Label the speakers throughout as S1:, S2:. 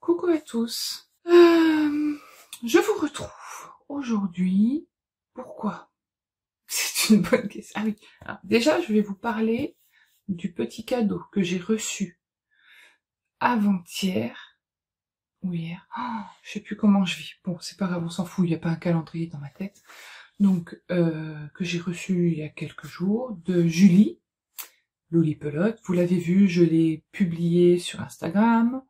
S1: Coucou à tous. Je vous retrouve aujourd'hui. Pourquoi? C'est une bonne question. Ah oui. Alors, déjà, je vais vous parler du petit cadeau que j'ai reçu avant-hier ou hier. Oh, je sais plus comment je vis. Bon, c'est pas grave, on s'en fout. Il n'y a pas un calendrier dans ma tête. Donc, que j'ai reçu il y a quelques jours de Julie Lolipelote. Vous l'avez vu, je l'ai publié sur Instagram.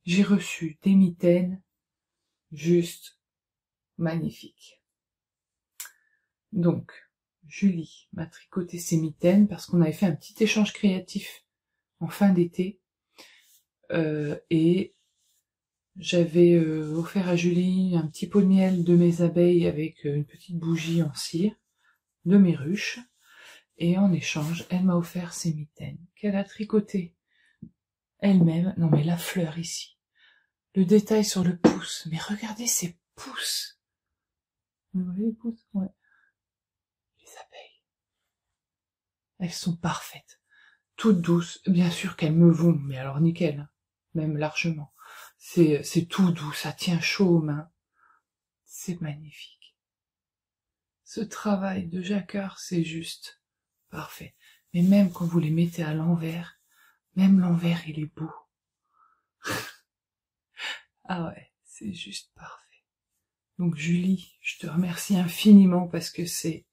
S1: J'ai reçu des mitaines juste magnifiques. Donc, Julie m'a tricoté ses mitaines parce qu'on avait fait un petit échange créatif en fin d'été. Et j'avais offert à Julie un petit pot de miel de mes abeilles avec une petite bougie en cire de mes ruches. Et en échange, elle m'a offert ses mitaines qu'elle a tricotées elle-même. Non mais la fleur ici. Le détail sur le pouce. Mais regardez ces pouces. Vous voyez les pouces? Ouais. Les abeilles. Elles sont parfaites. Toutes douces. Bien sûr qu'elles me vont, mais alors nickel. Hein. Même largement. C'est tout doux. Ça tient chaud aux mains. C'est magnifique. Ce travail de jacquard, c'est juste parfait. Mais même quand vous les mettez à l'envers, même l'envers, il est beau. Ah ouais, c'est juste parfait. Donc Julie, je te remercie infiniment parce que je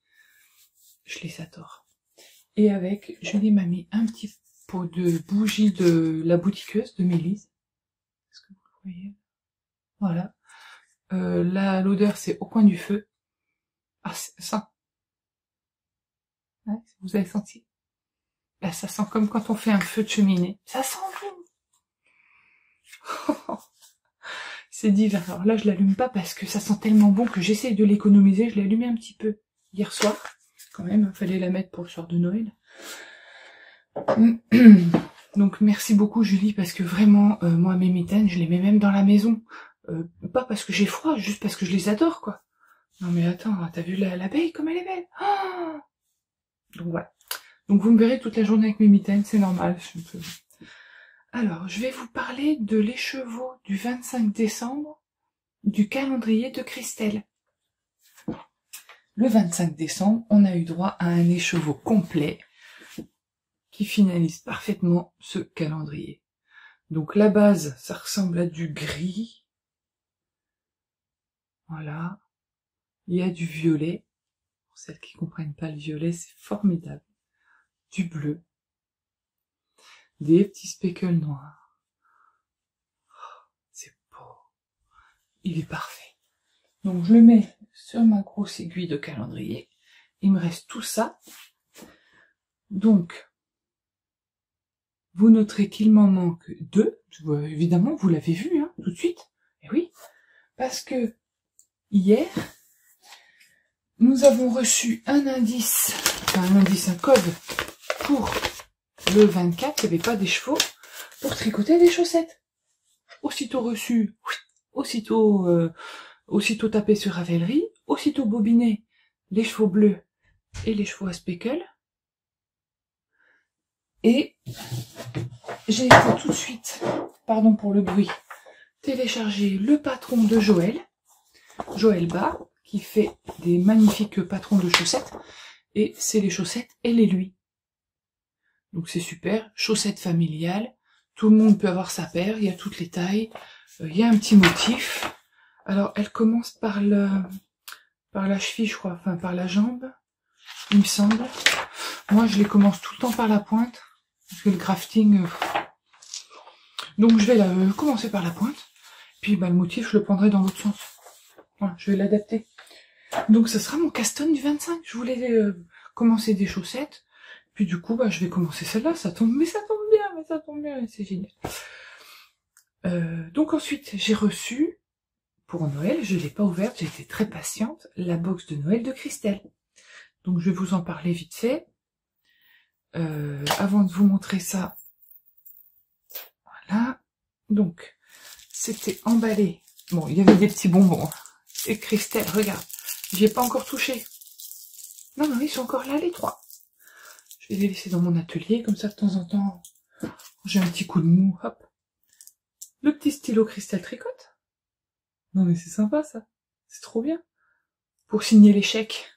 S1: les adore. Et avec, Julie m'a mis un petit pot de bougies de la boutiqueuse de Mélise. Est-ce que vous le voyez? Voilà. Là, l'odeur, c'est au coin du feu. Ah, ça. Ouais, vous avez senti? Là, ça sent comme quand on fait un feu de cheminée. Ça sent bon. C'est divin. Alors là, je l'allume pas parce que ça sent tellement bon que j'essaye de l'économiser. Je l'ai allumé un petit peu hier soir. Quand même, il fallait la mettre pour le soir de Noël. Donc merci beaucoup Julie, parce que vraiment, moi mes mitaines, je les mets même dans la maison. Pas parce que j'ai froid, juste parce que je les adore, quoi. Non mais attends, t'as vu l'abeille comme elle est belle? Oh, donc voilà. Donc vous me verrez toute la journée avec mes mitaines, c'est normal. Alors, je vais vous parler de l'écheveau du 25 décembre du calendrier de Christelle. Le 25 décembre, on a eu droit à un écheveau complet qui finalise parfaitement ce calendrier. Donc la base, ça ressemble à du gris. Voilà. Il y a du violet. Pour celles qui comprennent pas le violet, c'est formidable. Du bleu. Des petits speckles noirs. Oh, c'est beau. Il est parfait. Donc je le mets sur ma grosse aiguille de calendrier. Il me reste tout ça. Donc, vous noterez qu'il m'en manque 2. Évidemment, vous l'avez vu, hein, tout de suite. Et oui, parce que hier, nous avons reçu un indice, un code pour le 24, il n'y avait pas d'écheveau, pour tricoter des chaussettes. Aussitôt reçu, aussitôt tapé sur Ravelry, aussitôt bobiné les chevaux bleus et les chevaux à speckle. Et j'ai été tout de suite, pardon pour le bruit, télécharger le patron de Joël Bas, qui fait des magnifiques patrons de chaussettes, et c'est les chaussettes Elle et lui. Donc c'est super, chaussettes familiales, tout le monde peut avoir sa paire, il y a toutes les tailles, il y a un petit motif. Alors elle commence par la cheville, je crois, enfin par la jambe, il me semble. Moi je les commence tout le temps par la pointe, parce que le crafting... Donc je vais commencer par la pointe, puis bah, le motif je le prendrai dans l'autre sens. Voilà, je vais l'adapter. Donc ce sera mon caston du 25. Je voulais commencer des chaussettes. Puis du coup, bah, je vais commencer celle-là. Ça tombe bien, c'est génial. Donc ensuite, j'ai reçu, pour Noël, je l'ai pas ouverte, j'ai été très patiente, la box de Noël de Christelle. Donc je vais vous en parler vite fait. Avant de vous montrer ça, voilà. Donc, c'était emballé. Bon, il y avait des petits bonbons. Et Christelle, regarde, j'y ai pas encore touché. Non, ils sont encore là, les 3. Je vais les laisser dans mon atelier, comme ça, de temps en temps, j'ai un petit coup de mou, hop. Le petit stylo cristal tricote. Non mais c'est sympa ça. C'est trop bien. Pour signer les chèques.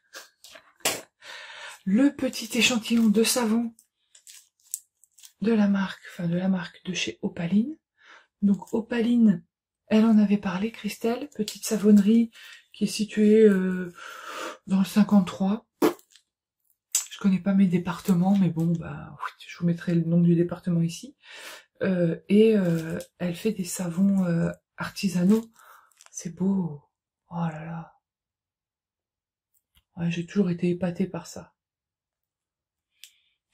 S1: Le petit échantillon de savon de la marque, de chez Opaline. Donc Opaline, elle en avait parlé, Christelle, petite savonnerie qui est située dans le 53. Je connais pas mes départements, mais bon, bah, je vous mettrai le nom du département ici. Elle fait des savons artisanaux. C'est beau. Oh là là. Ouais, j'ai toujours été épatée par ça.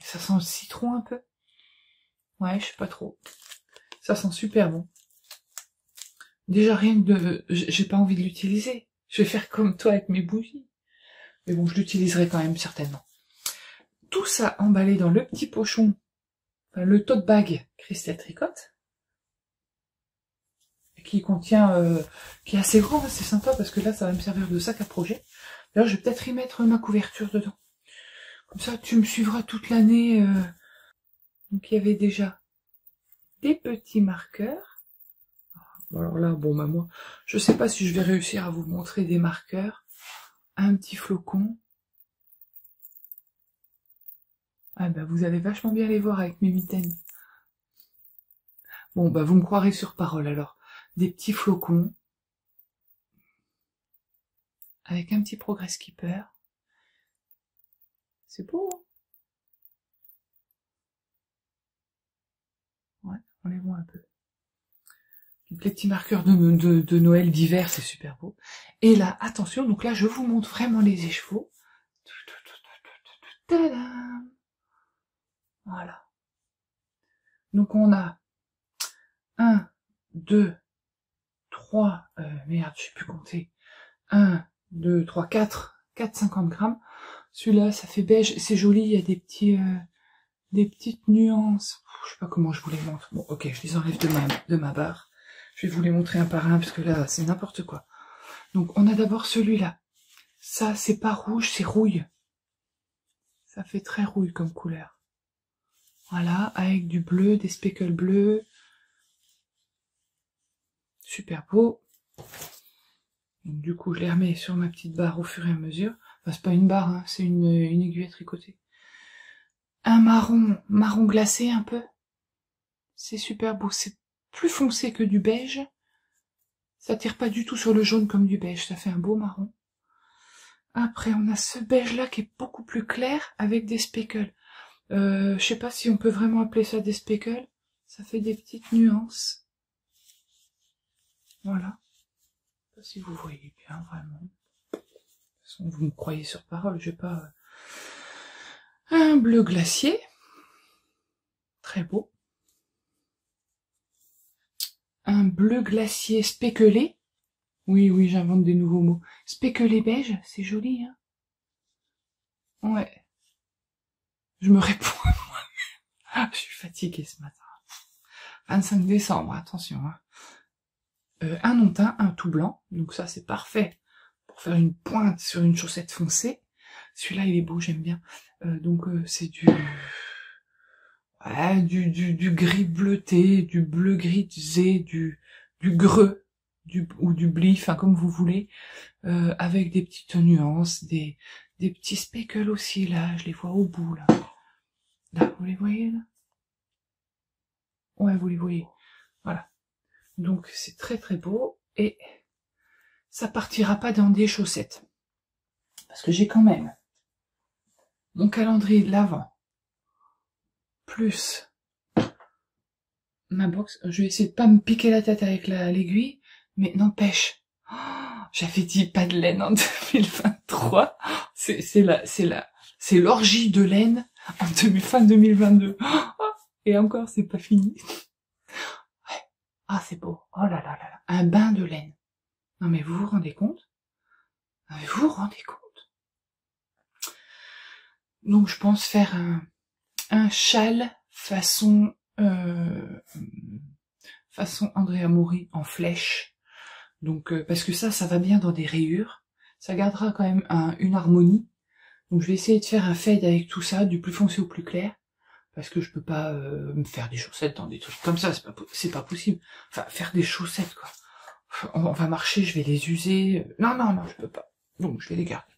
S1: Ça sent le citron un peu. Ouais, je sais pas trop. Ça sent super bon. Déjà rien que de... J'ai pas envie de l'utiliser. Je vais faire comme toi avec mes bougies. Mais bon, je l'utiliserai quand même certainement. Tout ça emballé dans le petit pochon, enfin, le tote bag Christelle Tricotte, qui contient, qui est assez grand, c'est sympa parce que là ça va me servir de sac à projet. D'ailleurs je vais peut-être y mettre ma couverture dedans. Comme ça tu me suivras toute l'année. Donc il y avait déjà des petits marqueurs. Alors là, bon bah moi, je sais pas si je vais réussir à vous montrer des marqueurs. Un petit flocon. Ah bah vous allez vachement bien les voir avec mes mitaines. Bon bah vous me croirez sur parole alors. Des petits flocons. Avec un petit progress keeper. C'est beau. Ouais, on les voit un peu. Donc, les petits marqueurs de Noël d'hiver, c'est super beau. Et là, attention, donc là je vous montre vraiment les écheveaux. Tadam! Voilà. Donc on a 1, 2, 3, merde, je sais plus compter. 1, 2, 3, 4, 50 grammes. Celui-là, ça fait beige, c'est joli, il y a des petites nuances. Je sais pas comment je vous les montre. Bon, ok, je les enlève de ma barre. Je vais vous les montrer un par un, parce que là, c'est n'importe quoi. Donc, on a d'abord celui-là. Ça, c'est pas rouge, c'est rouille. Ça fait très rouille comme couleur. Voilà, avec du bleu, des speckles bleus. Super beau. Donc, du coup, je les remets sur ma petite barre au fur et à mesure. Enfin, c'est pas une barre, hein, c'est une aiguille à tricoter. Un marron glacé un peu. C'est super beau. C'est plus foncé que du beige. Ça tire pas du tout sur le jaune comme du beige. Ça fait un beau marron. Après, on a ce beige-là qui est beaucoup plus clair avec des speckles. Je sais pas si on peut vraiment appeler ça des speckles. Ça fait des petites nuances. Voilà. Je sais pas si vous voyez bien, vraiment. De toute façon, vous me croyez sur parole. J'ai pas... Un bleu glacier. Très beau. Un bleu glacier spéculé. Oui, j'invente des nouveaux mots. Spéculé beige, c'est joli, hein. Ouais. Je me réponds à moi-même. Je suis fatiguée ce matin. 25 décembre, attention, hein. Un non teint, un tout blanc. Donc ça, c'est parfait pour faire une pointe sur une chaussette foncée. Celui-là, il est beau, j'aime bien. C'est du gris bleuté, du bleu grisé, du greux, ou du blis, enfin comme vous voulez, avec des petites nuances, des petits speckles aussi, là, je les vois au bout, là. Là, vous les voyez, là? Ouais, vous les voyez. Voilà. Donc, c'est très très beau, et ça partira pas dans des chaussettes. Parce que j'ai quand même mon calendrier de l'Avent, plus ma box. Je vais essayer de pas me piquer la tête avec l'aiguille, mais n'empêche. Oh, j'avais dit pas de laine en 2023. C'est l'orgie de laine en fin 2022. Et encore, c'est pas fini. Ouais. Ah, c'est beau. Oh là là là là. Un bain de laine. Non mais vous vous rendez compte? Non mais vous vous rendez compte? Donc je pense faire un châle façon Andrea Mori en flèche. Donc parce que ça va bien dans des rayures. Ça gardera quand même une harmonie. Donc je vais essayer de faire un fade avec tout ça, du plus foncé au plus clair. parce que je peux pas me faire des chaussettes dans des trucs comme ça, c'est pas possible. Enfin, faire des chaussettes, quoi. On va marcher, je vais les user. Non, non, non, je peux pas. Donc, je vais les garder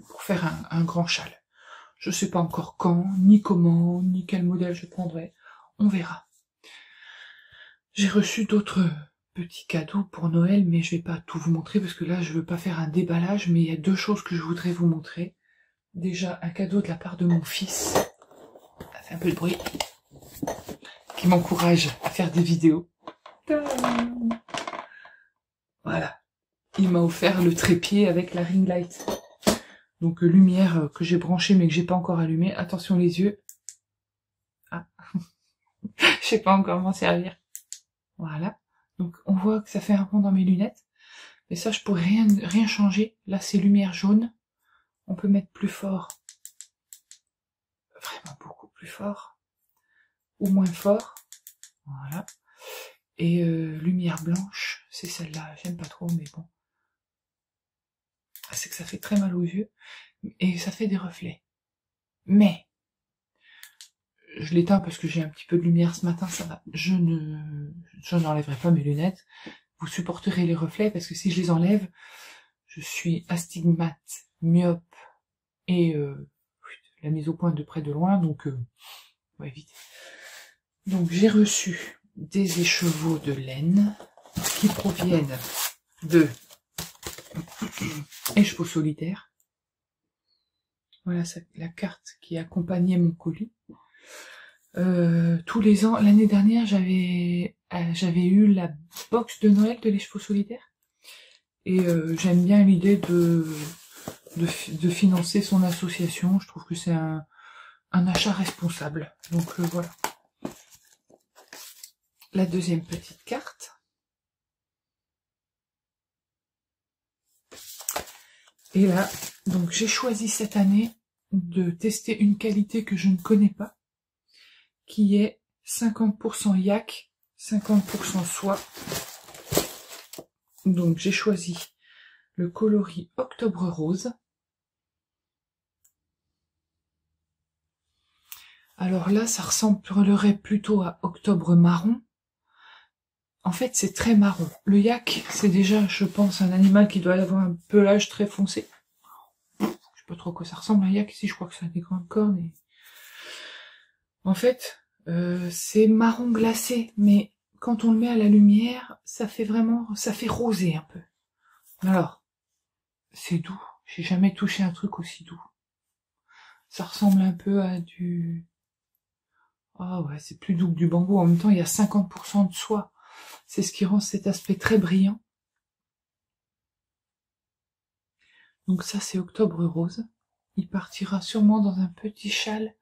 S1: pour faire un grand châle. Je sais pas encore quand, ni comment, ni quel modèle je prendrai. On verra. J'ai reçu d'autres petits cadeaux pour Noël, mais je vais pas tout vous montrer parce que là, je veux pas faire un déballage, mais il y a deux choses que je voudrais vous montrer. Déjà, un cadeau de la part de mon fils. Ça fait un peu de bruit. Qui m'encourage à faire des vidéos. Tadam! Voilà. Il m'a offert le trépied avec la ring light. Donc lumière que j'ai branchée mais que j'ai pas encore allumée. Attention les yeux. Ah. Je sais pas encore m'en servir. Voilà. Donc on voit que ça fait un rond dans mes lunettes. Mais ça je pourrais rien changer. Là c'est lumière jaune. On peut mettre plus fort. Vraiment beaucoup plus fort. Ou moins fort. Voilà. Et lumière blanche. C'est celle-là. J'aime pas trop mais bon. C'est que ça fait très mal aux yeux. Et ça fait des reflets. Mais je l'éteins parce que j'ai un petit peu de lumière ce matin, ça va. Je n'enlèverai pas mes lunettes. Vous supporterez les reflets parce que si je les enlève, je suis astigmate, myope et la mise au point de près de loin, donc on va éviter. Donc j'ai reçu des écheveaux de laine qui proviennent de Écheveaux solitaires. Voilà la carte qui accompagnait mon colis. Tous les ans, l'année dernière, j'avais eu la box de Noël de l'Écheveau solitaire. Et j'aime bien l'idée de financer son association. Je trouve que c'est un achat responsable. Donc voilà. La deuxième petite carte. Et là, donc j'ai choisi cette année de tester une qualité que je ne connais pas, qui est 50% yak, 50% soie. Donc j'ai choisi le coloris Octobre Rose. Alors là, ça ressemblerait plutôt à Octobre Marron. En fait, c'est très marron. Le yak, c'est déjà, je pense, un animal qui doit avoir un pelage très foncé. Je sais pas trop à quoi ça ressemble, un yak. Ici, je crois que ça a des grandes cornes. Et... En fait, c'est marron glacé, mais quand on le met à la lumière, ça fait rosé un peu. Alors, c'est doux. J'ai jamais touché un truc aussi doux. Ça ressemble un peu à du... Ah ouais, c'est plus doux que du bambou. En même temps, il y a 50% de soie. C'est ce qui rend cet aspect très brillant. Donc ça, c'est Octobre Rose. Il partira sûrement dans un petit châle,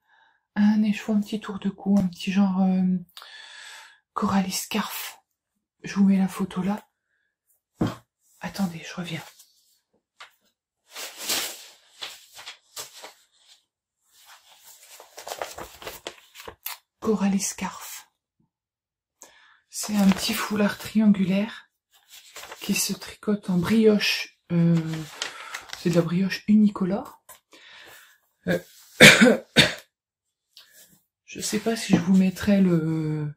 S1: un écheveau, un petit tour de cou, un petit genre Coralie Scarf. Je vous mets la photo là. Attendez, je reviens. Coralie Scarf. C'est un petit foulard triangulaire qui se tricote en brioche. C'est de la brioche unicolore. Je sais pas si je vous mettrai le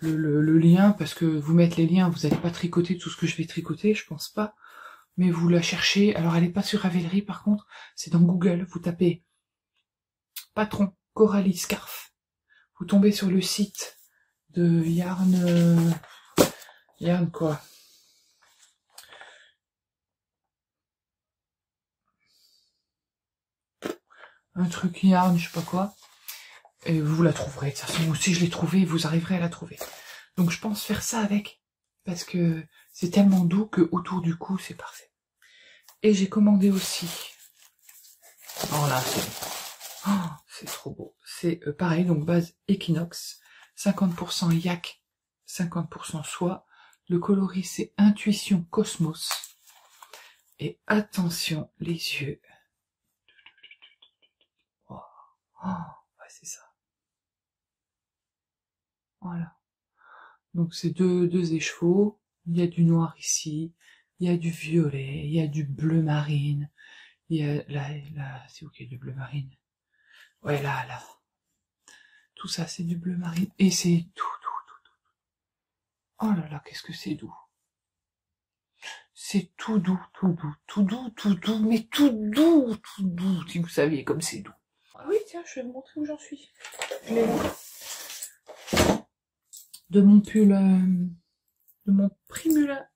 S1: lien, parce que vous mettre les liens, vous n'allez pas tricoter tout ce que je vais tricoter, je pense pas. Mais vous la cherchez. Alors elle est pas sur Ravelry par contre, c'est dans Google. Vous tapez patron Coralie Scarf. Vous tombez sur le site de Yarn quoi. Un truc Yarn, je sais pas quoi. Et vous la trouverez. De toute façon, si je l'ai trouvée, vous arriverez à la trouver. Donc je pense faire ça avec. Parce que c'est tellement doux que autour du cou, c'est parfait. Et j'ai commandé aussi. Oh là, c'est trop beau. C'est pareil, donc base Equinox. 50% yak, 50% soie. Le coloris, c'est Intuition Cosmos. Et attention, les yeux. Oh, ouais, c'est ça. Voilà. Donc c'est deux écheveaux. Il y a du noir ici. Il y a du violet. Il y a du bleu marine. Il y a là, c'est ok, du bleu marine. Ouais, là. Tout ça, c'est du bleu marine. Et c'est tout doux, tout doux. Oh là là, qu'est-ce que c'est doux. C'est tout doux, tout doux, tout doux, tout doux, mais tout doux, tout doux. Si vous saviez comme c'est doux. Ah oui, tiens, je vais vous montrer où j'en suis. Je l'ai là. De mon pull, de mon Primula.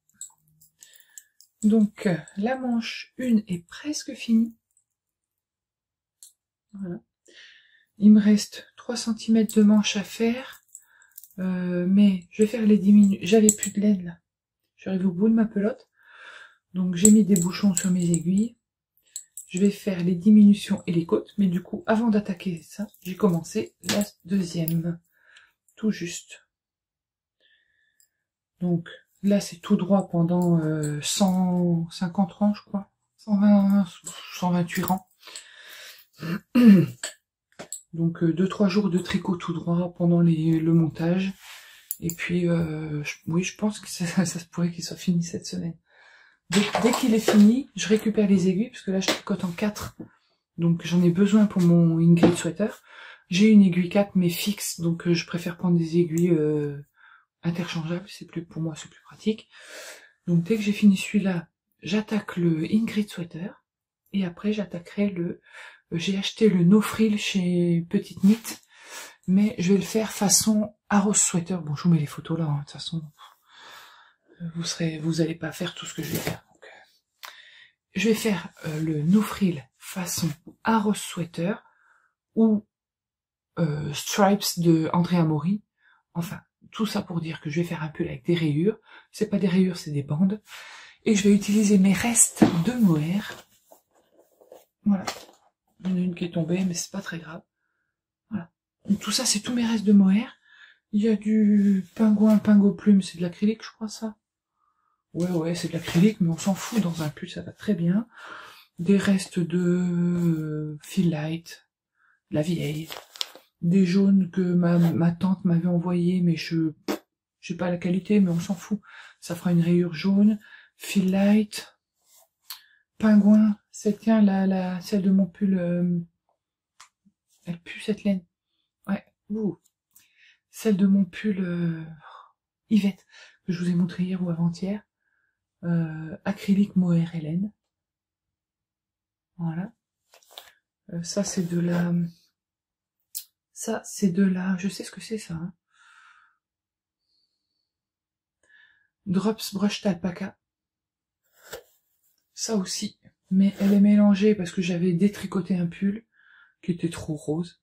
S1: Donc, la manche 1 est presque finie. Voilà. Il me reste 3 cm de manche à faire. Mais je vais faire les diminutions. J'avais plus de laine là. J'arrive au bout de ma pelote. Donc j'ai mis des bouchons sur mes aiguilles. Je vais faire les diminutions et les côtes. Mais du coup, avant d'attaquer ça, j'ai commencé la deuxième. Tout juste. Donc là, c'est tout droit pendant 150 rangs, je crois. 128 rangs. Donc 2-3 jours de tricot tout droit pendant le montage. Et puis, oui, je pense que ça se pourrait qu'il soit fini cette semaine. Dès qu'il est fini, je récupère les aiguilles, parce que là, je tricote en 4. Donc j'en ai besoin pour mon Ingrid Sweater. J'ai une aiguille 4, mais fixe, donc je préfère prendre des aiguilles interchangeables. C'est plus, pour moi, c'est plus pratique. Donc dès que j'ai fini celui-là, j'attaque le Ingrid Sweater. Et après, j'attaquerai le... J'ai acheté le No Frill chez Petite Knit, mais je vais le faire façon Arrow Sweater. Bon, je vous mets les photos là, hein, de toute façon, vous allez pas faire tout ce que je vais faire. Donc, je vais faire le No Frill façon Arrow Sweater ou Stripes de Andrea Mori. Enfin, tout ça pour dire que je vais faire un pull avec des rayures. C'est pas des rayures, c'est des bandes. Et je vais utiliser mes restes de mohair. Voilà. Il y en a une qui est tombée, mais c'est pas très grave. Voilà. Donc, tout ça, c'est tous mes restes de mohair. Il y a du pingouin, pingo plume, c'est de l'acrylique, je crois, ça. Ouais, c'est de l'acrylique, mais on s'en fout. Dans un pull, ça va très bien. Des restes de Feel Light, la vieille. Des jaunes que ma tante m'avait envoyé, mais je sais pas la qualité, mais on s'en fout. Ça fera une rayure jaune. Feel Light. Pingouin. C'est, tiens, celle de mon pull, elle pue cette laine. Ouais, ouh. Celle de mon pull Yvette, que je vous ai montré hier ou avant-hier. Acrylique mohair et laine. Voilà. Ça, c'est de la... Ça, c'est de la... Je sais ce que c'est, ça. Hein. Drops Brushed Alpaca. Ça aussi. Mais elle est mélangée parce que j'avais détricoté un pull qui était trop rose.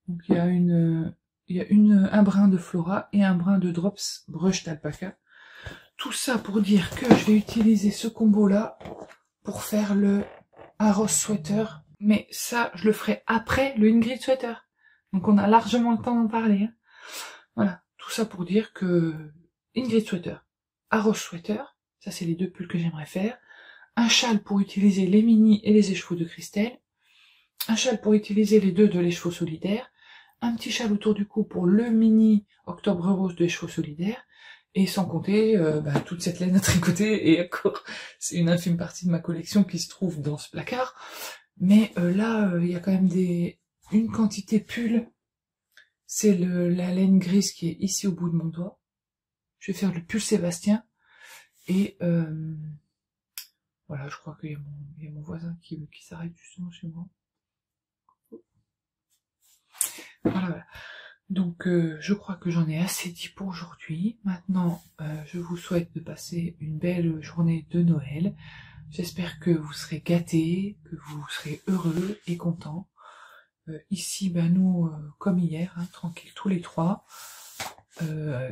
S1: Donc il y a un brin de Flora et un brin de Drops Brushed Alpaca. Tout ça pour dire que je vais utiliser ce combo-là pour faire le Arrow Sweater. Mais ça, je le ferai après le Ingrid Sweater. Donc on a largement le temps d'en parler. Hein. Voilà. Tout ça pour dire que Ingrid Sweater, Arrow Sweater, ça c'est les deux pulls que j'aimerais faire. Un châle pour utiliser les mini et les écheveaux de Christelle. Un châle pour utiliser les deux de l'écheveau solidaire. Un petit châle autour du cou pour le mini Octobre Rose de l'écheveau solidaire. Et sans compter toute cette laine à tricoter. Et encore, c'est une infime partie de ma collection qui se trouve dans ce placard. Mais là, il y a quand même une quantité pull. C'est la laine grise qui est ici au bout de mon doigt. Je vais faire le pull Sébastien. Et... voilà, je crois qu'il y a mon voisin qui s'arrête justement chez moi. Voilà. Donc, je crois que j'en ai assez dit pour aujourd'hui. Maintenant, je vous souhaite de passer une belle journée de Noël. J'espère que vous serez gâtés, que vous serez heureux et contents. Ici, nous, comme hier, hein, tranquille tous les trois.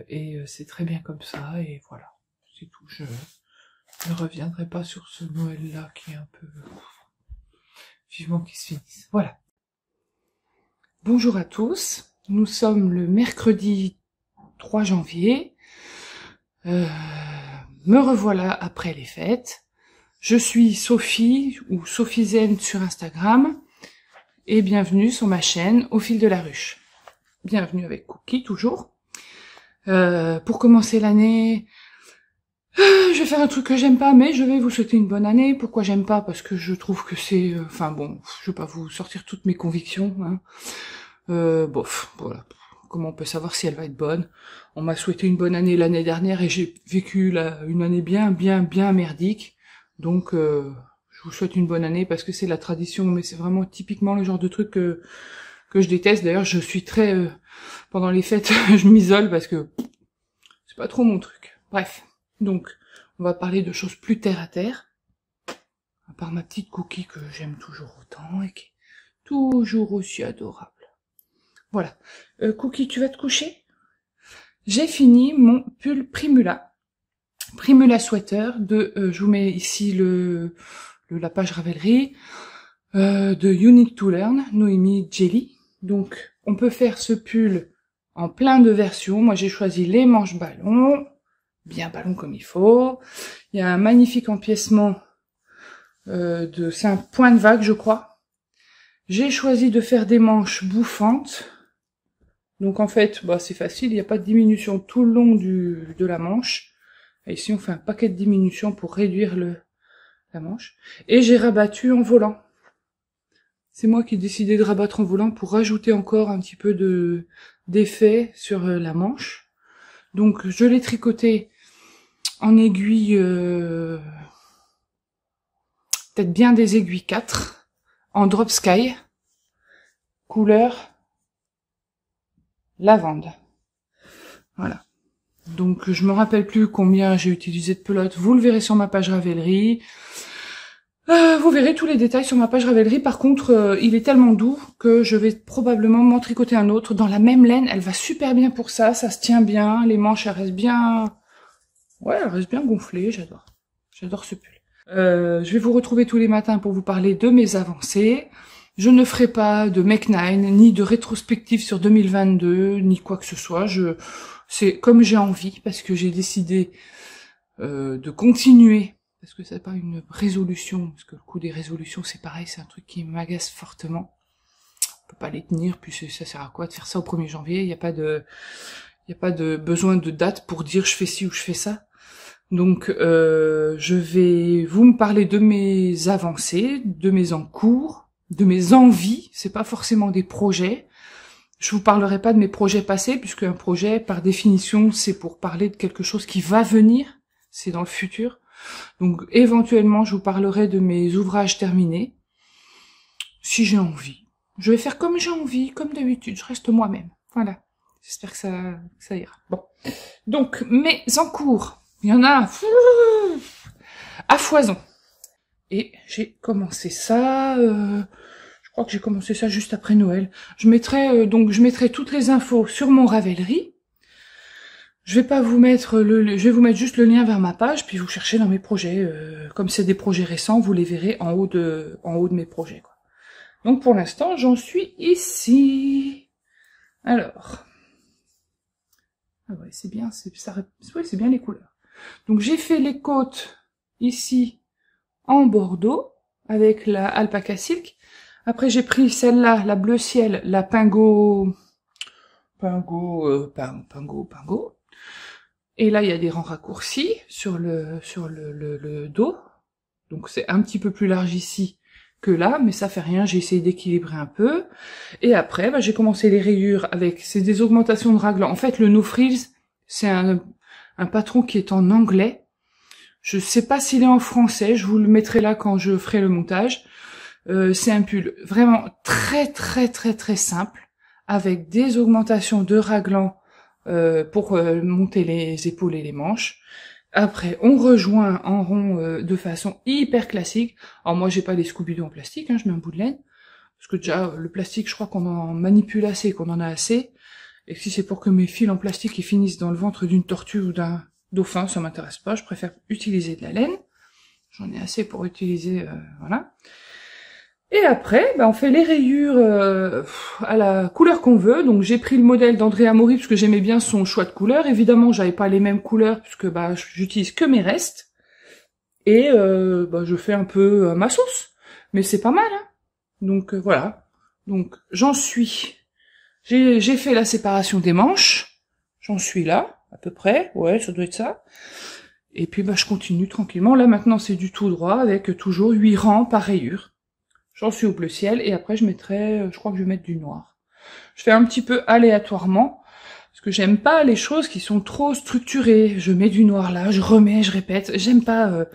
S1: Et c'est très bien comme ça. Et voilà, c'est tout. Je ne reviendrai pas sur ce Noël-là qui est un peu... Vivement qu'il se finisse. Voilà. Bonjour à tous. Nous sommes le mercredi 3 janvier. Me revoilà après les fêtes. Je suis Sophie, ou Sophie Zen sur Instagram. Et bienvenue sur ma chaîne Au fil de la ruche. Bienvenue avec Cookie, toujours. Pour commencer l'année... je vais faire un truc que j'aime pas, mais je vais vous souhaiter une bonne année. Pourquoi j'aime pas? Parce que je trouve que c'est... Enfin bon, je vais pas vous sortir toutes mes convictions. Hein. Bof, voilà. Comment on peut savoir si elle va être bonne? On m'a souhaité une bonne année l'année dernière et j'ai vécu une année bien merdique. Donc, je vous souhaite une bonne année parce que c'est la tradition, mais c'est vraiment typiquement le genre de truc que je déteste. D'ailleurs, je suis très... pendant les fêtes, je m'isole parce que c'est pas trop mon truc. Bref, donc, on va parler de choses plus terre à terre. À part ma petite Cookie que j'aime toujours autant et qui est toujours aussi adorable. Voilà. Cookie, tu vas te coucher? J'ai fini mon pull Primula. Primula Sweater de... je vous mets ici la page Ravelry de You Need to Learn, Noémie Jelly. Donc, on peut faire ce pull en plein de versions. Moi, j'ai choisi les manches ballon, bien ballon comme il faut. Il y a un magnifique empiècement c'est un point de vague, je crois. J'ai choisi de faire des manches bouffantes. Donc, en fait, bah, c'est facile. Il n'y a pas de diminution tout le long de la manche. Et ici, on fait un paquet de diminutions pour réduire la manche. Et j'ai rabattu en volant. C'est moi qui ai décidé de rabattre en volant pour rajouter encore un petit peu d'effet sur la manche. Donc, je l'ai tricoté en aiguille, peut-être bien des aiguilles 4, en drop sky, couleur lavande. Voilà. Donc, je me rappelle plus combien j'ai utilisé de pelote. Vous le verrez sur ma page Ravelry. Vous verrez tous les détails sur ma page Ravelry. Par contre, il est tellement doux que je vais probablement m'en tricoter un autre dans la même laine. Elle va super bien pour ça. Ça se tient bien. Les manches, elles restent bien... Ouais, elles restent bien gonflées. J'adore. J'adore ce pull. Je vais vous retrouver tous les matins pour vous parler de mes avancées. Je ne ferai pas de Make 9, ni de rétrospective sur 2022, ni quoi que ce soit. C'est comme j'ai envie, parce que j'ai décidé de continuer, parce que c'est pas une résolution, parce que le coup des résolutions, c'est pareil, c'est un truc qui m'agace fortement. On peut pas les tenir, puis ça sert à quoi de faire ça au 1er janvier? Il n'y a pas de besoin de date pour dire je fais ci ou je fais ça. Donc, je vais vous me parler de mes avancées, de mes encours, de mes envies. C'est pas forcément des projets. Je vous parlerai pas de mes projets passés, puisque un projet, par définition, c'est pour parler de quelque chose qui va venir. C'est dans le futur. Donc, éventuellement, je vous parlerai de mes ouvrages terminés. Si j'ai envie. Je vais faire comme j'ai envie, comme d'habitude. Je reste moi-même. Voilà. J'espère que ça ira. Bon. Donc, mes encours. Il y en a à foison. Et j'ai commencé ça... je crois que j'ai commencé ça juste après Noël. Je mettrai toutes les infos sur mon Ravelry. Je vais pas vous mettre je vais vous mettre juste le lien vers ma page, puis vous cherchez dans mes projets. Comme c'est des projets récents, vous les verrez en haut de mes projets, quoi. Donc pour l'instant, j'en suis ici. Alors, ah ouais, c'est bien, c'est bien les couleurs. Donc j'ai fait les côtes ici en bordeaux avec la alpaca silk. Après j'ai pris celle-là, la bleu ciel, la pingo. Et là il y a des rangs raccourcis sur le dos. Donc c'est un petit peu plus large ici que là, mais ça fait rien, j'ai essayé d'équilibrer un peu. Et après, j'ai commencé les rayures avec, c'est des augmentations de raglan. En fait, le No Frills, c'est un patron qui est en anglais. Je sais pas s'il est en français, je vous le mettrai là quand je ferai le montage. C'est un pull vraiment très simple, avec des augmentations de raglan pour monter les épaules et les manches. Après, on rejoint en rond de façon hyper classique. Alors moi, j'ai pas les Scooby-Doo en plastique, hein, je mets un bout de laine. Parce que déjà, le plastique, je crois qu'on en manipule assez, qu'on en a assez. Et si c'est pour que mes fils en plastique ils finissent dans le ventre d'une tortue ou d'un dauphin, ça m'intéresse pas. Je préfère utiliser de la laine. J'en ai assez pour utiliser, voilà. Et après, on fait les rayures à la couleur qu'on veut. Donc j'ai pris le modèle d'Andrea Mori parce que j'aimais bien son choix de couleurs. Évidemment, j'avais pas les mêmes couleurs puisque j'utilise que mes restes. Et je fais un peu ma sauce. Mais c'est pas mal, hein. Donc voilà. Donc j'en suis. J'ai fait la séparation des manches. J'en suis là, à peu près. Ouais, ça doit être ça. Et puis je continue tranquillement. Là maintenant c'est du tout droit avec toujours 8 rangs par rayure. J'en suis au bleu ciel et après je crois que je vais mettre du noir. Je fais un petit peu aléatoirement, parce que j'aime pas les choses qui sont trop structurées. Je mets du noir là, je remets, je répète. J'aime pas...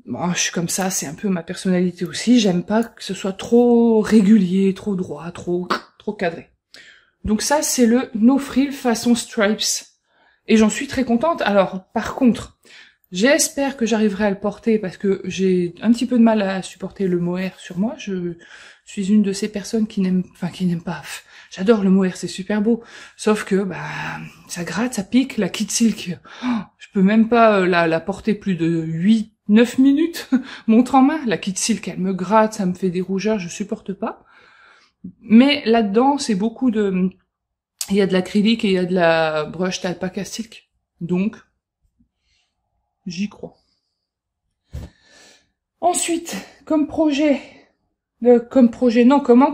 S1: Bon, je suis comme ça, c'est un peu ma personnalité aussi. J'aime pas que ce soit trop régulier, trop droit, trop cadré. Donc ça, c'est le No Frill façon Stripes. Et j'en suis très contente. Alors, par contre, j'espère que j'arriverai à le porter parce que j'ai un petit peu de mal à supporter le mohair sur moi. Je suis une de ces personnes qui n'aiment pas. J'adore le mohair, c'est super beau. Sauf que, bah, ça gratte, ça pique. La Kid Silk, je peux même pas la porter plus de 9 minutes, montre en main. La Kid Silk, elle me gratte, ça me fait des rougeurs, je supporte pas. Mais là-dedans, c'est beaucoup de... Il y a de l'acrylique et il y a de la brush alpaca silk. Donc, j'y crois. Ensuite, comme en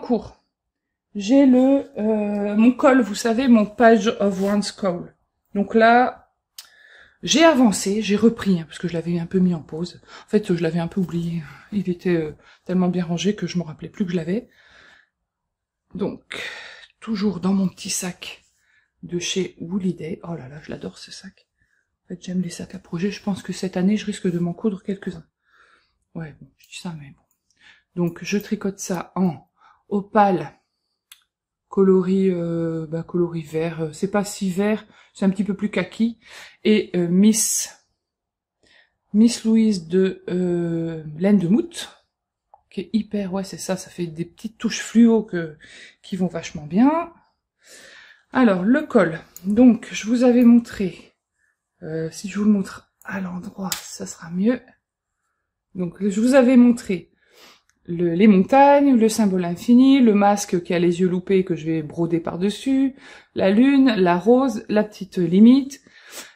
S1: cours, j'ai mon col, vous savez, mon Page of Wands col. Donc là, j'ai avancé, j'ai repris, hein, parce que je l'avais un peu mis en pause. En fait, je l'avais un peu oublié. Il était tellement bien rangé que je me rappelais plus que je l'avais. Donc, toujours dans mon petit sac de chez Wooliday. Oh là là, je l'adore ce sac. En fait, j'aime les sacs à projet. Je pense que cette année, je risque de m'en coudre quelques-uns. Ouais, bon, je dis ça, mais bon. Donc, je tricote ça en opale, coloris vert. C'est pas si vert, c'est un petit peu plus kaki. Et Miss Louise de laine de moute, qui est hyper, ouais, c'est ça, ça fait des petites touches fluo qui vont vachement bien. Alors, le col. Donc, je vous avais montré, si je vous le montre à l'endroit, ça sera mieux. Donc, je vous avais montré les montagnes, le symbole infini, le masque qui a les yeux loupés que je vais broder par-dessus, la lune, la rose, la petite limite,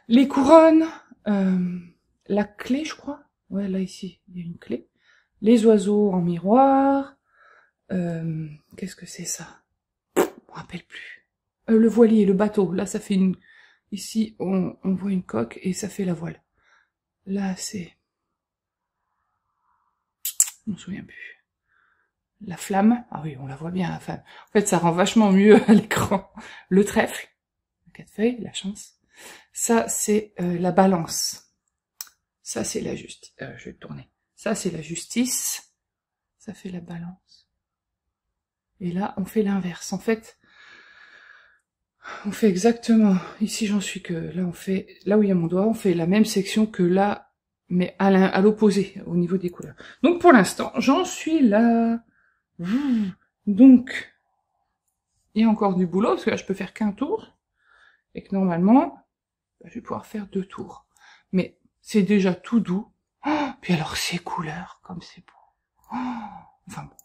S1: les couronnes, la clé, je crois. Ouais, là, ici, il y a une clé. Les oiseaux en miroir. Qu'est-ce que c'est ça? Je me rappelle plus. Le voilier, le bateau. Là, ça fait une... Ici, on voit une coque et ça fait la voile. Là, c'est... Je me souviens plus. La flamme. Ah oui, on la voit bien, la flamme. En fait, ça rend vachement mieux à l'écran. Le trèfle. 4 feuilles, la chance. Ça, c'est la balance. Ça, c'est la justice. Je vais tourner. Ça, c'est la justice. Ça fait la balance. Et là, on fait l'inverse. En fait, on fait exactement... Ici, j'en suis que... Là, on fait... Là où il y a mon doigt, on fait la même section que là, mais à l'opposé, au niveau des couleurs. Donc, pour l'instant, j'en suis là. Donc, il y a encore du boulot, parce que là, je peux faire qu'un tour. Et que normalement, je vais pouvoir faire 2 tours. Mais c'est déjà tout doux. Oh, puis alors, ces couleurs, comme c'est beau. Oh, enfin bon.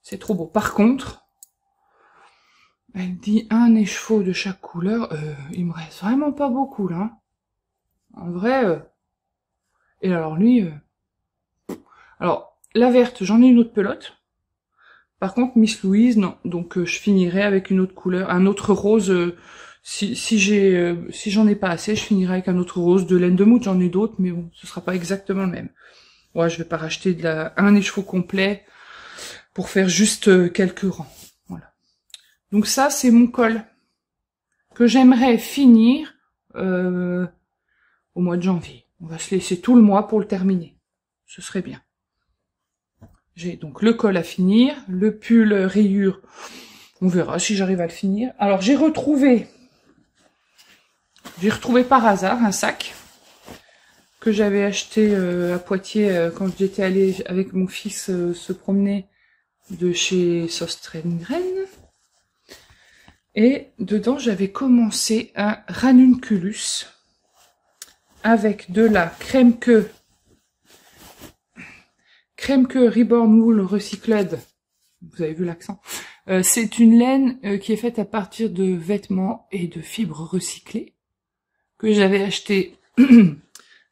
S1: C'est trop beau. Par contre, elle dit un écheveau de chaque couleur. Il me reste vraiment pas beaucoup, là. En vrai... Et alors, lui... Alors, la verte, j'en ai une autre pelote. Par contre, Miss Louise, non. Donc, je finirai avec une autre couleur, un autre rose. Si j'en ai pas assez, je finirai avec un autre rose de laine de moute. J'en ai d'autres, mais bon, ce sera pas exactement le même. Ouais, je vais pas racheter un écheveau complet pour faire juste quelques rangs. Voilà. Donc ça, c'est mon col que j'aimerais finir au mois de janvier. On va se laisser tout le mois pour le terminer. Ce serait bien. J'ai donc le col à finir, le pull rayure, on verra si j'arrive à le finir. Alors j'ai retrouvé par hasard un sac que j'avais acheté à Poitiers quand j'étais allée avec mon fils se promener de chez Sostrengren. Et dedans j'avais commencé un ranunculus avec de la crème queue Reborn Wool Recycled. Vous avez vu l'accent. C'est une laine qui est faite à partir de vêtements et de fibres recyclées que j'avais acheté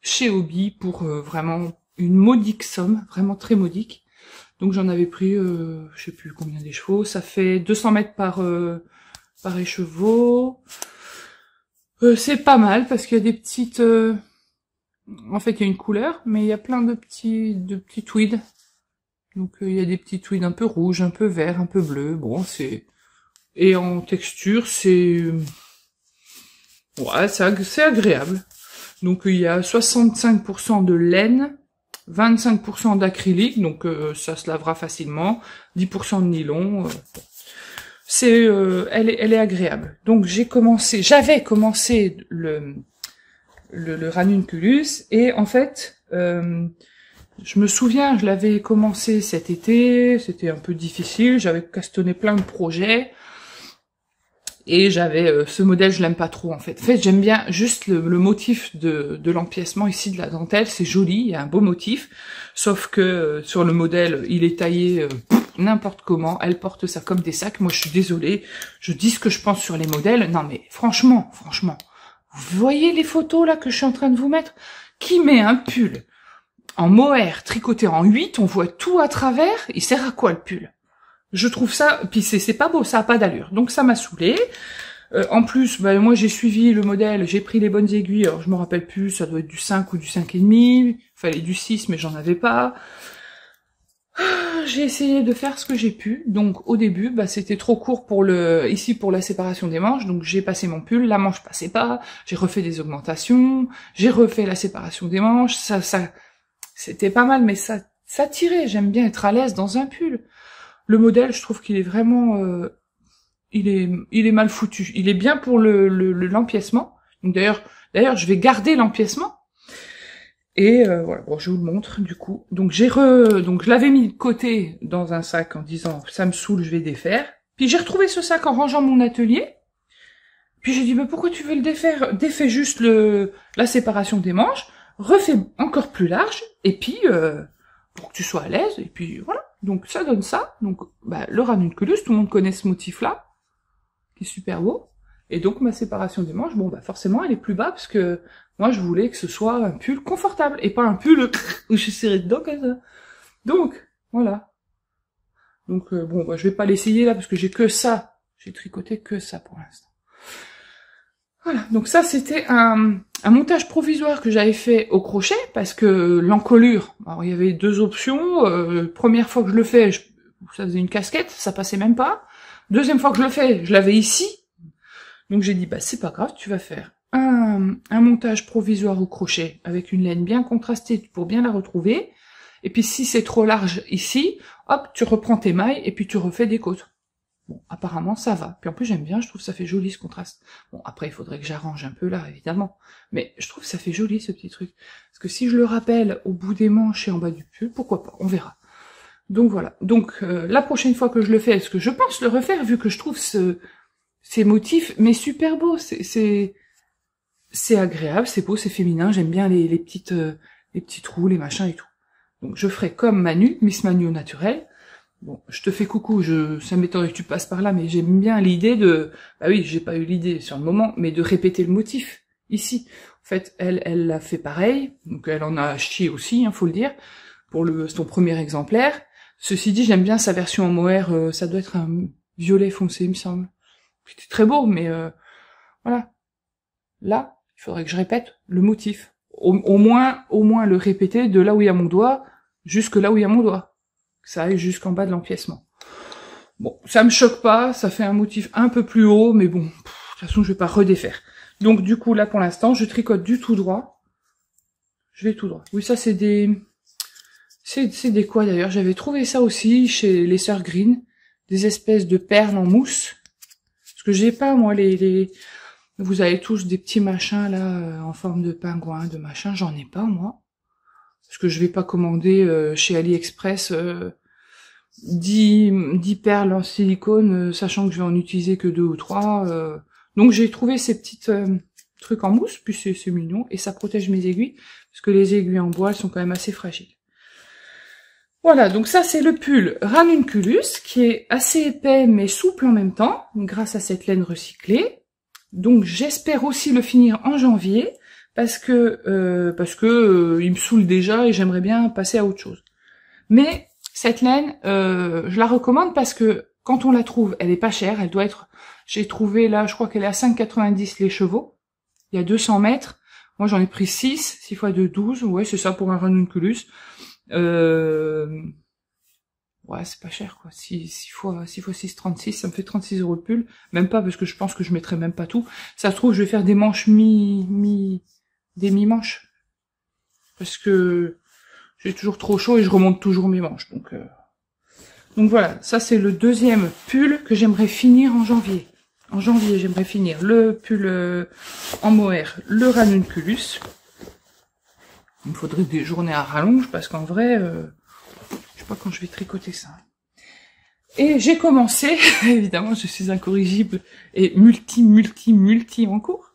S1: chez Hobby pour vraiment une modique somme, vraiment très modique. Donc j'en avais pris, je sais plus combien d'écheveaux. Ça fait 200 mètres par écheveau. C'est pas mal parce qu'il y a des petites... En fait, il y a une couleur, mais il y a plein de petits tweeds Donc il y a des petits tweeds un peu rouges, un peu verts, un peu bleus. Bon, c'est... Et en texture, c'est... Ouais, c'est agréable. Donc il y a 65% de laine, 25% d'acrylique, donc ça se lavera facilement, 10% de nylon. Elle est agréable. Donc j'avais commencé le ranunculus, et en fait, je me souviens, je l'avais commencé cet été, c'était un peu difficile, j'avais castonné plein de projets, et j'avais ce modèle, je l'aime pas trop en fait. En fait, j'aime bien juste le motif de l'empiècement ici de la dentelle, c'est joli, il y a un beau motif, sauf que sur le modèle, il est taillé n'importe comment, elle porte ça comme des sacs. Moi, je suis désolée, je dis ce que je pense sur les modèles. Non mais franchement, vous voyez les photos là que je suis en train de vous mettre? Qui met un pull en mohair tricoté en 8, on voit tout à travers, il sert à quoi le pull? Je trouve ça, puis c'est pas beau, ça a pas d'allure. Donc ça m'a saoulée. En plus, bah, moi j'ai suivi le modèle, j'ai pris les bonnes aiguilles, alors je me rappelle plus, ça doit être du 5 ou du 5,5, fallait du 6 mais j'en avais pas. J'ai essayé de faire ce que j'ai pu, donc au début, bah, c'était trop court pour ici pour la séparation des manches, donc j'ai passé mon pull, la manche passait pas, j'ai refait des augmentations, j'ai refait la séparation des manches, ça, c'était pas mal, mais ça tirait, j'aime bien être à l'aise dans un pull. Le modèle, je trouve qu'il est vraiment, il est mal foutu. Il est bien pour l'empiècement. Donc d'ailleurs, je vais garder l'empiècement. Et voilà, bon, je vous le montre du coup. Donc donc je l'avais mis de côté dans un sac en disant ça me saoule, je vais défaire. Puis j'ai retrouvé ce sac en rangeant mon atelier. Puis j'ai dit mais pourquoi tu veux le défaire? Défais juste la séparation des manches, refais encore plus large, et puis pour que tu sois à l'aise. Et puis voilà. Donc ça donne ça. Donc bah, le ranunculus, tout le monde connaît ce motif-là, qui est super beau. Et donc ma séparation des manches, bon bah forcément elle est plus bas parce que moi je voulais que ce soit un pull confortable et pas un pull où je suis serrée dedans comme ça. Donc voilà. Donc bon bah, je vais pas l'essayer là parce que j'ai que ça. J'ai tricoté que ça pour l'instant. Voilà, donc ça c'était un montage provisoire que j'avais fait au crochet parce que l'encolure, alors il y avait deux options. Première fois que je le fais, ça faisait une casquette, ça passait même pas. Deuxième fois que je le fais, je l'avais ici. Donc j'ai dit bah c'est pas grave, tu vas faire un montage provisoire au crochet avec une laine bien contrastée pour bien la retrouver. Et puis si c'est trop large ici, hop, tu reprends tes mailles et puis tu refais des côtes. Bon, apparemment, ça va. Puis en plus, j'aime bien, je trouve que ça fait joli, ce contraste. Bon, après, il faudrait que j'arrange un peu là, évidemment. Mais je trouve que ça fait joli, ce petit truc. Parce que si je le rappelle au bout des manches et en bas du pull, pourquoi pas, on verra. Donc voilà. Donc, la prochaine fois que je le fais, est-ce que je pense le refaire, vu que je trouve ces motifs, mais super beaux. C'est agréable, c'est beau, c'est féminin. J'aime bien les petits trous, les machins et tout. Donc, je ferai comme Manu, Miss Manu au naturel. Bon, je te fais coucou, ça m'étonnerait que tu passes par là, mais j'aime bien l'idée de... Bah oui, j'ai pas eu l'idée sur le moment, mais de répéter le motif, ici. En fait, elle l'a fait pareil, donc elle en a chié aussi, faut le dire, pour son premier exemplaire. Ceci dit, j'aime bien sa version en mohair, ça doit être un violet foncé, il me semble. C'était très beau, mais voilà. Là, il faudrait que je répète le motif. Au moins le répéter de là où il y a mon doigt, jusque là où il y a mon doigt. Que ça aille jusqu'en bas de l'empiècement. Bon, ça me choque pas, ça fait un motif un peu plus haut, mais bon, de toute façon, je vais pas redéfaire. Donc, du coup, là, pour l'instant, je tricote du tout droit. Je vais tout droit. Oui, ça, c'est des... C'est des quoi, d'ailleurs? J'avais trouvé ça aussi chez les Sœurs Green. Des espèces de perles en mousse. Parce que j'ai pas, moi, vous avez tous des petits machins, là, en forme de pingouin, de machin. J'en ai pas, moi. Parce que je vais pas commander chez AliExpress 10 perles en silicone, sachant que je vais en utiliser que 2 ou 3. Donc j'ai trouvé ces petites trucs en mousse, puis c'est mignon, et ça protège mes aiguilles, parce que les aiguilles en bois, elles sont quand même assez fragiles. Voilà, donc ça c'est le pull ranunculus, qui est assez épais mais souple en même temps, grâce à cette laine recyclée. Donc j'espère aussi le finir en janvier, parce que il me saoule déjà et j'aimerais bien passer à autre chose. Mais cette laine, je la recommande parce que quand on la trouve, elle est pas chère, elle doit être... J'ai trouvé là, je crois qu'elle est à 5,90 les chevaux. Il y a 200 mètres. Moi j'en ai pris 6 fois 2, 12. Ouais, c'est ça pour un ranunculus. Ouais, c'est pas cher, quoi. 6 fois 6, 36, ça me fait 36 € le pull. Même pas, parce que je pense que je mettrai même pas tout. Ça se trouve, je vais faire des manches des mi-manches. Parce que j'ai toujours trop chaud et je remonte toujours mes manches. Donc voilà, ça c'est le deuxième pull que j'aimerais finir en janvier. En janvier, j'aimerais finir le pull en mohair, le ranunculus. Il me faudrait des journées à rallonge, parce qu'en vrai... je sais pas quand je vais tricoter ça. Et j'ai commencé, évidemment je suis incorrigible et multi en cours.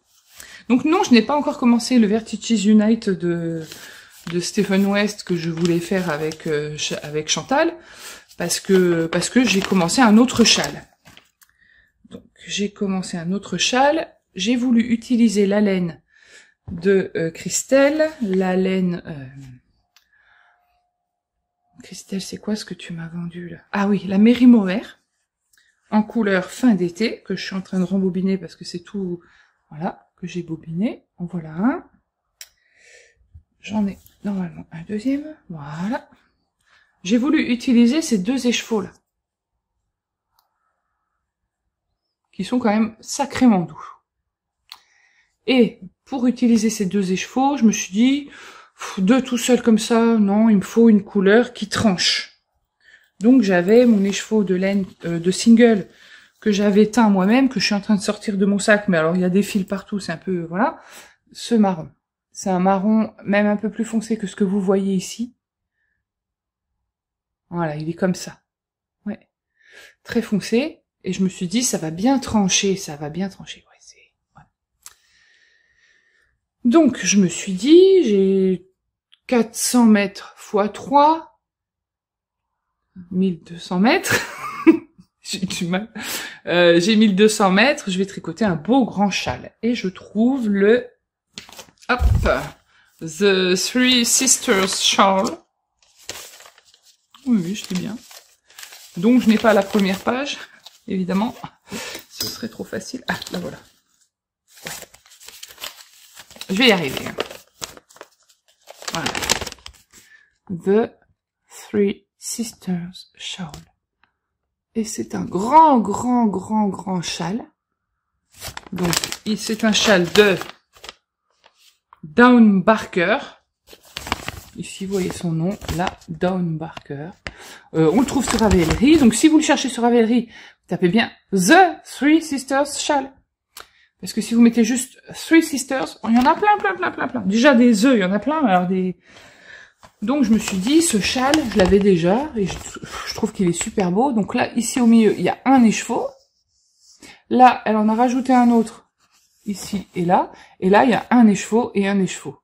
S1: Donc non, je n'ai pas encore commencé le Vertices Unite de Stephen West que je voulais faire avec Chantal, parce que j'ai commencé un autre châle. Donc j'ai commencé un autre châle, j'ai voulu utiliser la laine de Christelle, la laine... Christelle, c'est quoi ce que tu m'as vendu là? Ah oui, la Mary Mohair, en couleur fin d'été, que je suis en train de rembobiner parce que c'est tout, voilà, que j'ai bobiné. En voilà un. J'en ai normalement un deuxième, voilà. J'ai voulu utiliser ces deux écheveaux là, qui sont quand même sacrément doux. Et pour utiliser ces deux écheveaux, je me suis dit... deux tout seuls comme ça, non, il me faut une couleur qui tranche. Donc j'avais mon écheveau de laine de single que j'avais teint moi-même, que je suis en train de sortir de mon sac, mais alors il y a des fils partout, c'est un peu, voilà, ce marron. C'est un marron même un peu plus foncé que ce que vous voyez ici. Voilà, il est comme ça. Ouais, très foncé, et je me suis dit, ça va bien trancher, ça va bien trancher. Ouais, voilà. Donc je me suis dit, j'ai 400 mètres x 3, 1200 mètres, j'ai du mal, j'ai 1200 mètres, je vais tricoter un beau grand châle, et je trouve le, hop, The Three Sisters Shawl, oui, je dis bien, donc je n'ai pas la première page, évidemment, ce serait trop facile, ah, là voilà, ouais. Je vais y arriver, hein. Voilà. The Three Sisters Shawl. Et c'est un grand châle. Donc, c'est un châle de Dawn Barker. Ici, vous voyez son nom, là, Dawn Barker. On le trouve sur Ravelry. Donc, si vous le cherchez sur Ravelry, tapez bien The Three Sisters Shawl. Parce que si vous mettez juste Three Sisters, il y en a plein. Déjà des œufs, il y en a plein, alors des... Donc je me suis dit, ce châle, je l'avais déjà, et je trouve qu'il est super beau. Donc là, ici au milieu, il y a un écheveau. Là, elle en a rajouté un autre, ici et là. Et là, il y a un écheveau et un écheveau.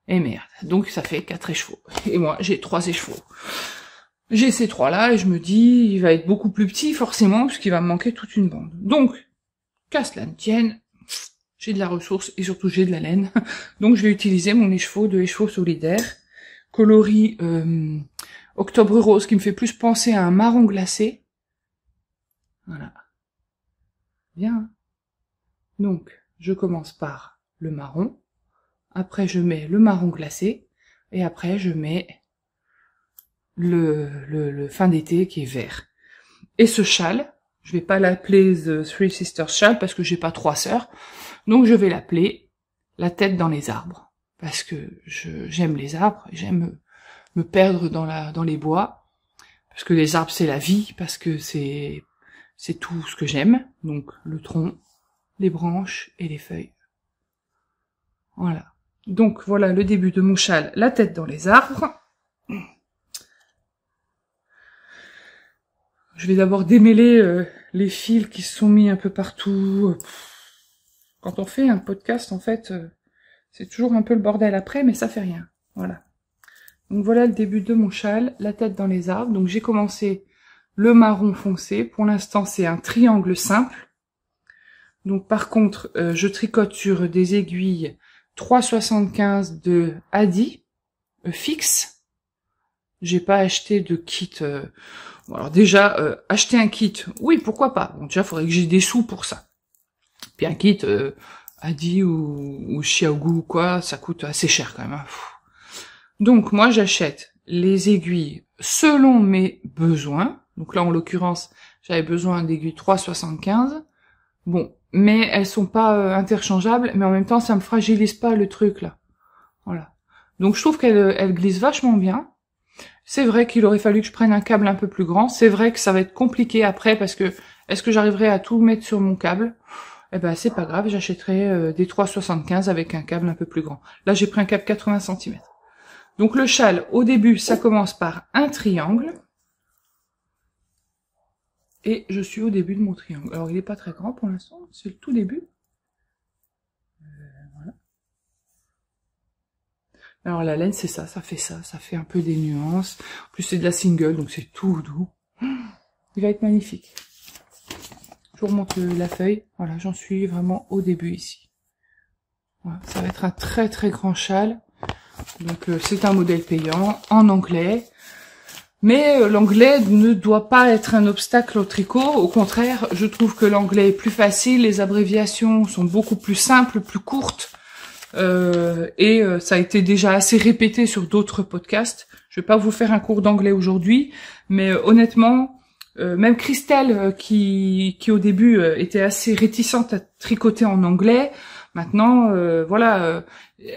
S1: Et merde, donc ça fait 4 écheveaux. Et moi, j'ai 3 écheveaux. J'ai ces 3-là, et je me dis, il va être beaucoup plus petit, forcément, puisqu'il va me manquer toute une bande. Donc, qu'à cela ne tienne, j'ai de la ressource, et surtout j'ai de la laine. Donc je vais utiliser mon écheveau de écheveau solidaire, coloris octobre rose, qui me fait plus penser à un marron glacé. Voilà. Bien. Donc, je commence par le marron, après je mets le marron glacé, et après je mets le fin d'été qui est vert. Et ce châle, je vais pas l'appeler The Three Sisters Shawl parce que j'ai pas 3 sœurs, donc je vais l'appeler La tête dans les arbres, parce que j'aime les arbres, j'aime me perdre dans les bois, parce que les arbres c'est la vie, parce que c'est tout ce que j'aime, donc le tronc, les branches et les feuilles. Voilà. Donc voilà le début de mon châle, La tête dans les arbres. Je vais d'abord démêler les fils qui se sont mis un peu partout. Quand on fait un podcast, en fait, c'est toujours un peu le bordel après, mais ça fait rien. Voilà. Donc voilà le début de mon châle, La tête dans les arbres. Donc j'ai commencé le marron foncé. Pour l'instant, c'est un triangle simple. Donc par contre, je tricote sur des aiguilles 3,75 de Adi, fixe. J'ai pas acheté de kit. Bon, alors déjà, acheter un kit, oui, pourquoi pas. Bon, déjà, il faudrait que j'ai des sous pour ça. Puis un kit, Adi ou Xiaogu ou quoi, ça coûte assez cher quand même. Hein. Donc moi, j'achète les aiguilles selon mes besoins. Donc là, en l'occurrence, j'avais besoin d'aiguilles 3,75. Bon, mais elles sont pas interchangeables, mais en même temps, ça me fragilise pas le truc, là. Voilà. Donc je trouve qu'elle glisse vachement bien. C'est vrai qu'il aurait fallu que je prenne un câble un peu plus grand. C'est vrai que ça va être compliqué après, parce que est-ce que j'arriverai à tout mettre sur mon câble? Eh ben, c'est pas grave, j'achèterai des 3,75 avec un câble un peu plus grand. Là, j'ai pris un câble 80 cm. Donc le châle, au début, ça commence par un triangle. Et je suis au début de mon triangle. Alors, il n'est pas très grand pour l'instant, c'est le tout début. Voilà. Alors, la laine, c'est ça, ça fait un peu des nuances. En plus, c'est de la single, donc c'est tout doux. Il va être magnifique. Je vous remonte la feuille. Voilà, j'en suis vraiment au début ici. Voilà, ça va être un très très grand châle. Donc, c'est un modèle payant, en anglais. Mais l'anglais ne doit pas être un obstacle au tricot. Au contraire, je trouve que l'anglais est plus facile, les abréviations sont beaucoup plus simples, plus courtes. Ça a été déjà assez répété sur d'autres podcasts. Je vais pas vous faire un cours d'anglais aujourd'hui, mais honnêtement, même Christelle, qui au début était assez réticente à tricoter en anglais, maintenant,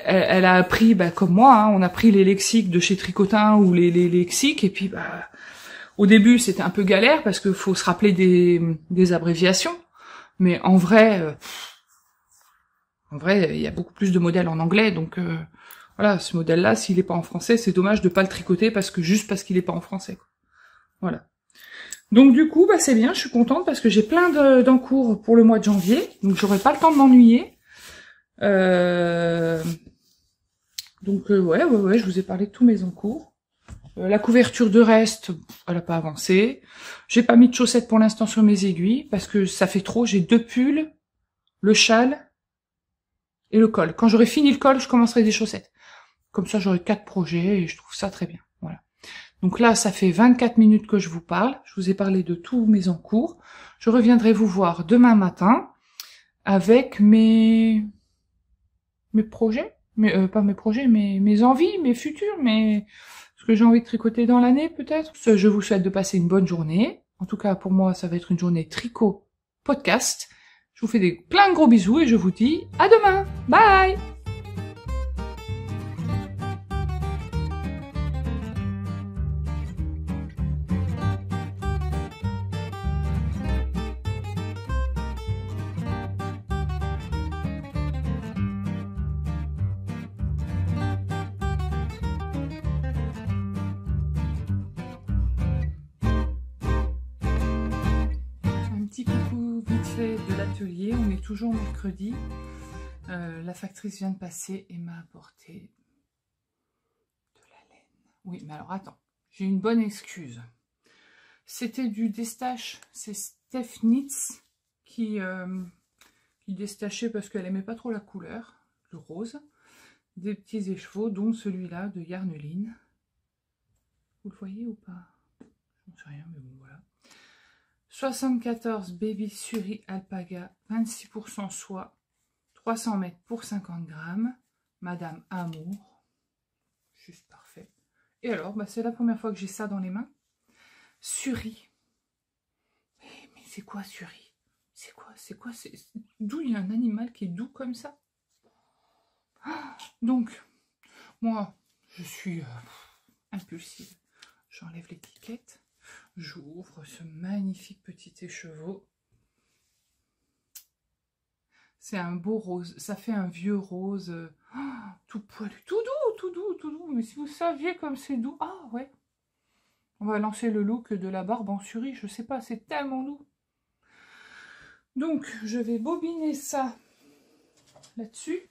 S1: elle a appris, comme moi, hein, on a pris les lexiques de chez Tricotin ou les lexiques, et puis au début c'était un peu galère parce que faut se rappeler des abréviations, mais en vrai, il y a beaucoup plus de modèles en anglais, donc voilà, ce modèle-là, s'il est pas en français, c'est dommage de pas le tricoter juste parce qu'il est pas en français, quoi. Voilà. Donc du coup, c'est bien, je suis contente parce que j'ai plein d'encours pour le mois de janvier, donc j'aurai pas le temps de m'ennuyer. Donc ouais, je vous ai parlé de tous mes encours. La couverture de reste, elle a pas avancé. J'ai pas mis de chaussettes pour l'instant sur mes aiguilles parce que ça fait trop. J'ai 2 pulls, le châle et le col. Quand j'aurai fini le col, je commencerai des chaussettes. Comme ça, j'aurai 4 projets et je trouve ça très bien. Voilà. Donc là, ça fait 24 minutes que je vous parle. Je vous ai parlé de tous mes encours. Je reviendrai vous voir demain matin avec mes projets. Pas mes projets, mes envies, mes futurs, ce que j'ai envie de tricoter dans l'année peut-être. Je vous souhaite de passer une bonne journée. En tout cas, pour moi, ça va être une journée tricot podcast. Je vous fais plein de gros bisous et je vous dis à demain. Bye! Petit coucou vite fait de l'atelier, on est toujours mercredi. La factrice vient de passer et m'a apporté de la laine. Oui, mais alors attends, j'ai une bonne excuse. C'était du destache, c'est Steph Knits qui destachait parce qu'elle aimait pas trop la couleur, le rose. Des petits écheveaux, dont celui-là de Yarneline. Vous le voyez ou pas? Je ne sais rien, mais bon, voilà. 74 Baby Suri Alpaga, 26% soie, 300 mètres pour 50 grammes. Madame Amour, juste parfait. Et alors, c'est la première fois que j'ai ça dans les mains. Suri. Mais c'est quoi Suri? C'est quoi? D'où il y a un animal qui est doux comme ça? Donc, moi, je suis impulsive. J'enlève l'étiquette. J'ouvre ce magnifique petit écheveau. C'est un beau rose. Ça fait un vieux rose tout poilu. Tout doux, tout doux, tout doux. Mais si vous saviez comme c'est doux. Ah ouais. On va lancer le look de la barbe en Suri. Je sais pas, c'est tellement doux. Donc, je vais bobiner ça là-dessus.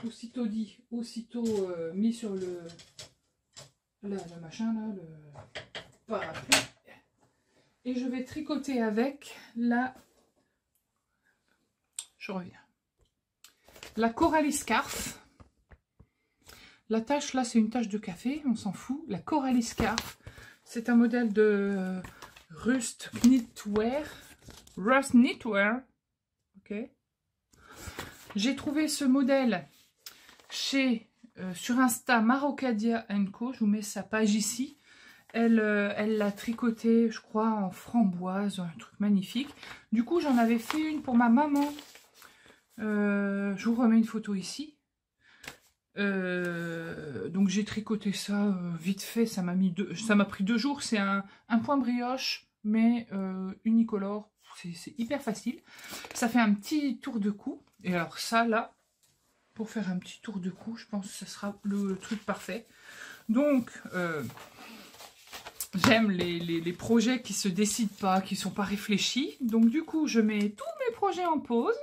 S1: Aussitôt dit, aussitôt mis sur le machin là, le parapluie. Et je vais tricoter avec je reviens, la Coralie Scarf. La tache là, c'est une tache de café, on s'en fout. La Coralie Scarf, c'est un modèle de Rust Knitwear. Ok. J'ai trouvé ce modèle chez sur Insta, Marocadia & Co. Je vous mets sa page ici. Elle l'a tricoté, je crois, en framboise, un truc magnifique. Du coup, j'en avais fait une pour ma maman. Je vous remets une photo ici. Donc j'ai tricoté ça vite fait, ça m'a pris 2 jours. C'est un point brioche, mais unicolore. C'est hyper facile. Ça fait un petit tour de cou. Et alors ça, là, pour faire un petit tour de cou, je pense que ce sera le truc parfait. Donc, j'aime les projets qui se décident pas, qui sont pas réfléchis. Donc du coup, je mets tous mes projets en pause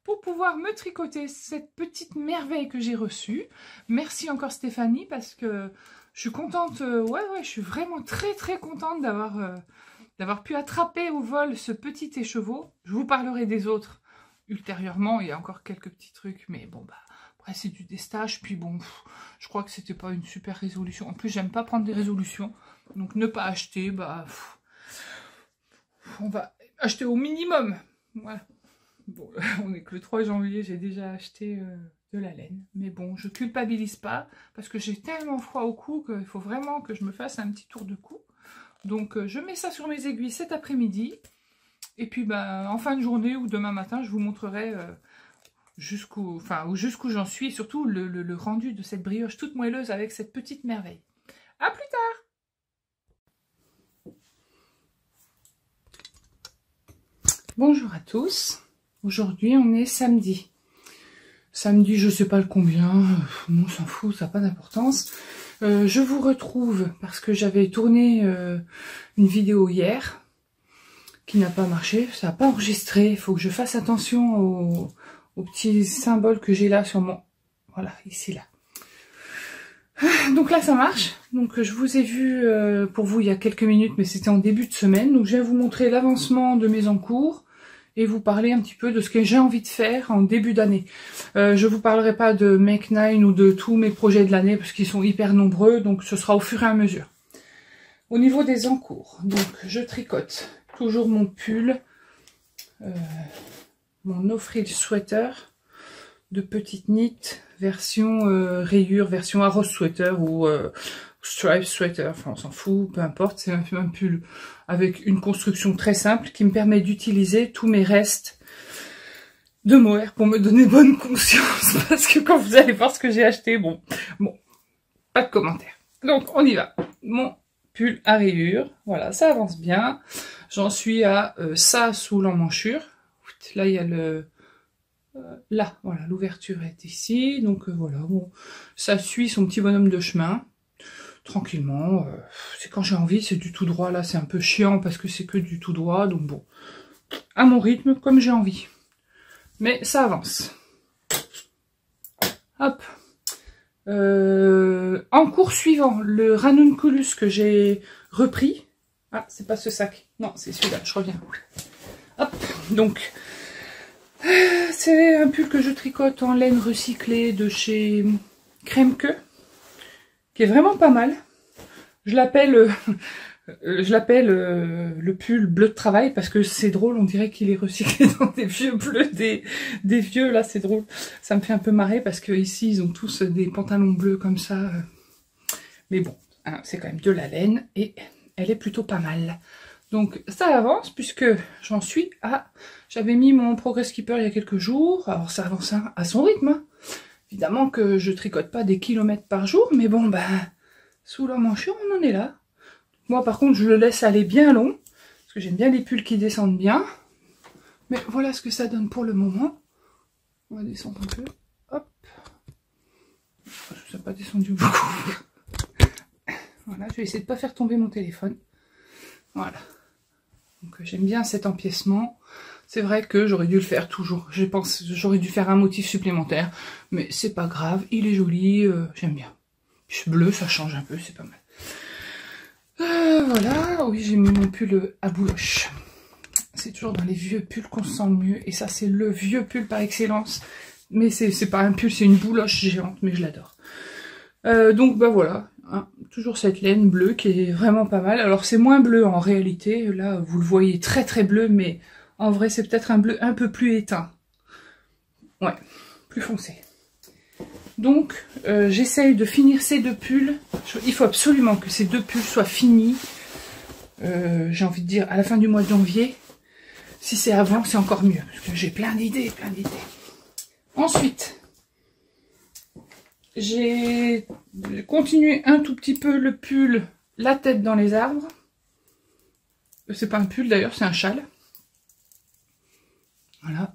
S1: pour pouvoir me tricoter cette petite merveille que j'ai reçue. Merci encore Stéphanie, parce que je suis contente, ouais, je suis vraiment très contente d'avoir pu attraper au vol ce petit écheveau. Je vous parlerai des autres ultérieurement, il y a encore quelques petits trucs, mais bon, bah, après c'est du destage, puis bon, je crois que c'était pas une super résolution. En plus, j'aime pas prendre des résolutions, donc ne pas acheter, bah, on va acheter au minimum, voilà. Bon, on est que le 3 janvier, j'ai déjà acheté de la laine. Mais bon, je culpabilise pas, parce que j'ai tellement froid au cou qu'il faut vraiment que je me fasse un petit tour de cou. Donc je mets ça sur mes aiguilles cet après-midi. Et puis bah, en fin de journée ou demain matin, je vous montrerai jusqu'où j'en suis. Et surtout le rendu de cette brioche toute moelleuse avec cette petite merveille. A plus tard! Bonjour à tous. Aujourd'hui, on est samedi. Samedi, je sais pas le combien, on s'en fout, ça n'a pas d'importance. Je vous retrouve parce que j'avais tourné une vidéo hier qui n'a pas marché, ça n'a pas enregistré. Il faut que je fasse attention aux petits symboles que j'ai là sur mon... Voilà, ici, là. Donc là, ça marche. Donc je vous ai vu pour vous il y a quelques minutes, mais c'était en début de semaine. Donc je vais vous montrer l'avancement de mes encours et vous parler un petit peu de ce que j'ai envie de faire en début d'année. Je vous parlerai pas de Make 9 ou de tous mes projets de l'année parce qu'ils sont hyper nombreux, donc ce sera au fur et à mesure. Au niveau des encours, donc je tricote toujours mon pull, mon no-frill sweater de petite knit, version rayure, version arrow sweater ou stripe sweater, enfin on s'en fout, peu importe, c'est un pull avec une construction très simple qui me permet d'utiliser tous mes restes de mohair pour me donner bonne conscience, parce que quand vous allez voir ce que j'ai acheté, bon, pas de commentaires. Donc on y va, mon pull à rayures, voilà, ça avance bien, j'en suis à ça sous l'emmanchure, là il y a le... là, voilà, l'ouverture est ici, donc voilà, bon, ça suit son petit bonhomme de chemin, tranquillement, c'est quand j'ai envie, c'est du tout droit, là c'est un peu chiant parce que c'est que du tout droit, donc bon, à mon rythme, comme j'ai envie, mais ça avance. Hop, en cours suivant, le ranunculus que j'ai repris, ah, c'est pas ce sac, non, c'est celui-là, je reviens, hop, donc... c'est un pull que je tricote en laine recyclée de chez Kremke, qui est vraiment pas mal. Je l'appelle le pull bleu de travail parce que c'est drôle, on dirait qu'il est recyclé dans des vieux bleus, des vieux, là c'est drôle. Ça me fait un peu marrer parce que ici ils ont tous des pantalons bleus comme ça. Mais bon, hein, c'est quand même de la laine et elle est plutôt pas mal. Donc ça avance puisque j'en suis à... J'avais mis mon Progress Keeper il y a quelques jours, alors ça avance à son rythme. Hein. Évidemment que je tricote pas des kilomètres par jour, mais bon, ben, sous l'emmanchure, on en est là. Moi par contre, je le laisse aller bien long, parce que j'aime bien les pulls qui descendent bien. Mais voilà ce que ça donne pour le moment. On va descendre un peu. Hop. Ça n'a pas descendu beaucoup. Voilà, je vais essayer de pas faire tomber mon téléphone. Voilà. Donc j'aime bien cet empiècement. C'est vrai que j'aurais dû le faire toujours. Je pense j'aurais dû faire un motif supplémentaire. Mais c'est pas grave, il est joli, j'aime bien. Puis bleu, ça change un peu, c'est pas mal. Voilà, oui j'ai mis mon pull à bouloche. C'est toujours dans les vieux pulls qu'on se sent le mieux. Et ça c'est le vieux pull par excellence. Mais c'est pas un pull, c'est une bouloche géante, mais je l'adore. Donc bah voilà, hein, toujours cette laine bleue qui est vraiment pas mal. Alors c'est moins bleu en réalité, là vous le voyez très bleu, mais en vrai c'est peut-être un bleu un peu plus éteint. Ouais, plus foncé. Donc j'essaye de finir ces 2 pulls. Il faut absolument que ces 2 pulls soient finis. J'ai envie de dire à la fin du mois de janvier. Si c'est avant, c'est encore mieux. Parce que j'ai plein d'idées, plein d'idées. Ensuite, j'ai continué un tout petit peu le pull La tête dans les arbres. C'est pas un pull d'ailleurs, c'est un châle. Voilà.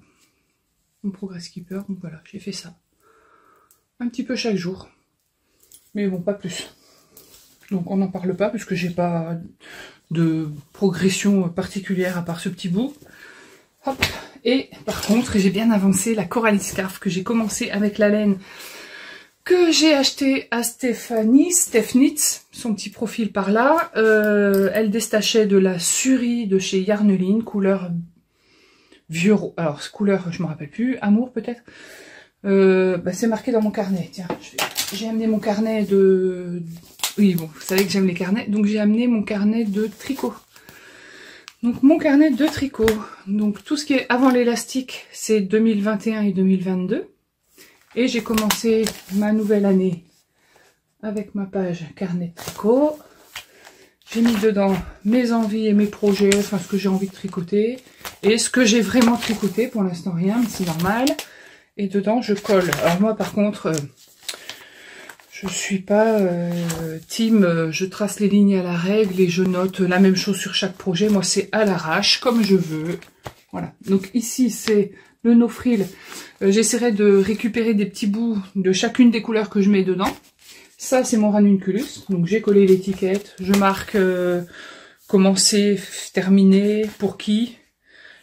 S1: Mon Progress Keeper, donc voilà, j'ai fait ça. Un petit peu chaque jour. Mais bon, pas plus. Donc on n'en parle pas, puisque j'ai pas de progression particulière à part ce petit bout. Hop. Et par contre, j'ai bien avancé la Coralie Scarf que j'ai commencé avec la laine que j'ai acheté à Stephnitz, son petit profil par là. Elle détachait de la Suri de chez Yarneline, couleur vieux rose. Alors, couleur, je me rappelle plus, amour peut-être. C'est marqué dans mon carnet. Tiens, j'ai amené mon carnet de... Oui, bon, vous savez que j'aime les carnets. Donc, j'ai amené mon carnet de tricot. Donc, mon carnet de tricot. Donc, tout ce qui est avant l'élastique, c'est 2021 et 2022. Et j'ai commencé ma nouvelle année avec ma page carnet de tricot. J'ai mis dedans mes envies et mes projets, enfin ce que j'ai envie de tricoter. Et ce que j'ai vraiment tricoté, pour l'instant rien, mais c'est normal. Et dedans je colle. Alors moi par contre, je suis pas team, je trace les lignes à la règle et je note la même chose sur chaque projet. Moi c'est à l'arrache, comme je veux. Voilà, donc ici c'est le no frill. J'essaierai de récupérer des petits bouts de chacune des couleurs que je mets dedans. Ça c'est mon ranunculus, donc j'ai collé l'étiquette, je marque commencer, terminer, pour qui,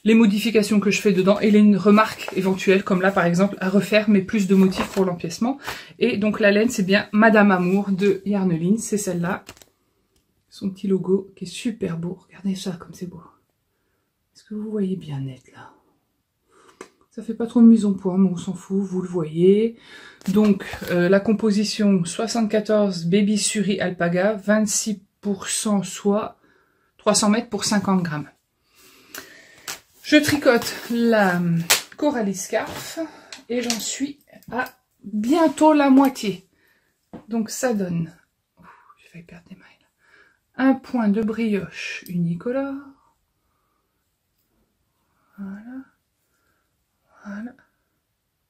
S1: les modifications que je fais dedans et les remarques éventuelles, comme là par exemple à refaire, mais plus de motifs pour l'empiècement. Et donc la laine c'est bien Madame Amour de Yarneline, c'est celle-là. Son petit logo qui est super beau, regardez ça comme c'est beau. Est-ce que vous voyez bien net là? Ça fait pas trop de mise en point, mais on s'en fout, vous le voyez. Donc, la composition 74 Baby Suri Alpaga, 26% soit 300 mètres pour 50 grammes. Je tricote la Coralie Scarf et j'en suis à bientôt la moitié. Donc, ça donne, j'ai failli perdre des mailles, un point de brioche unicolore. Voilà. Voilà,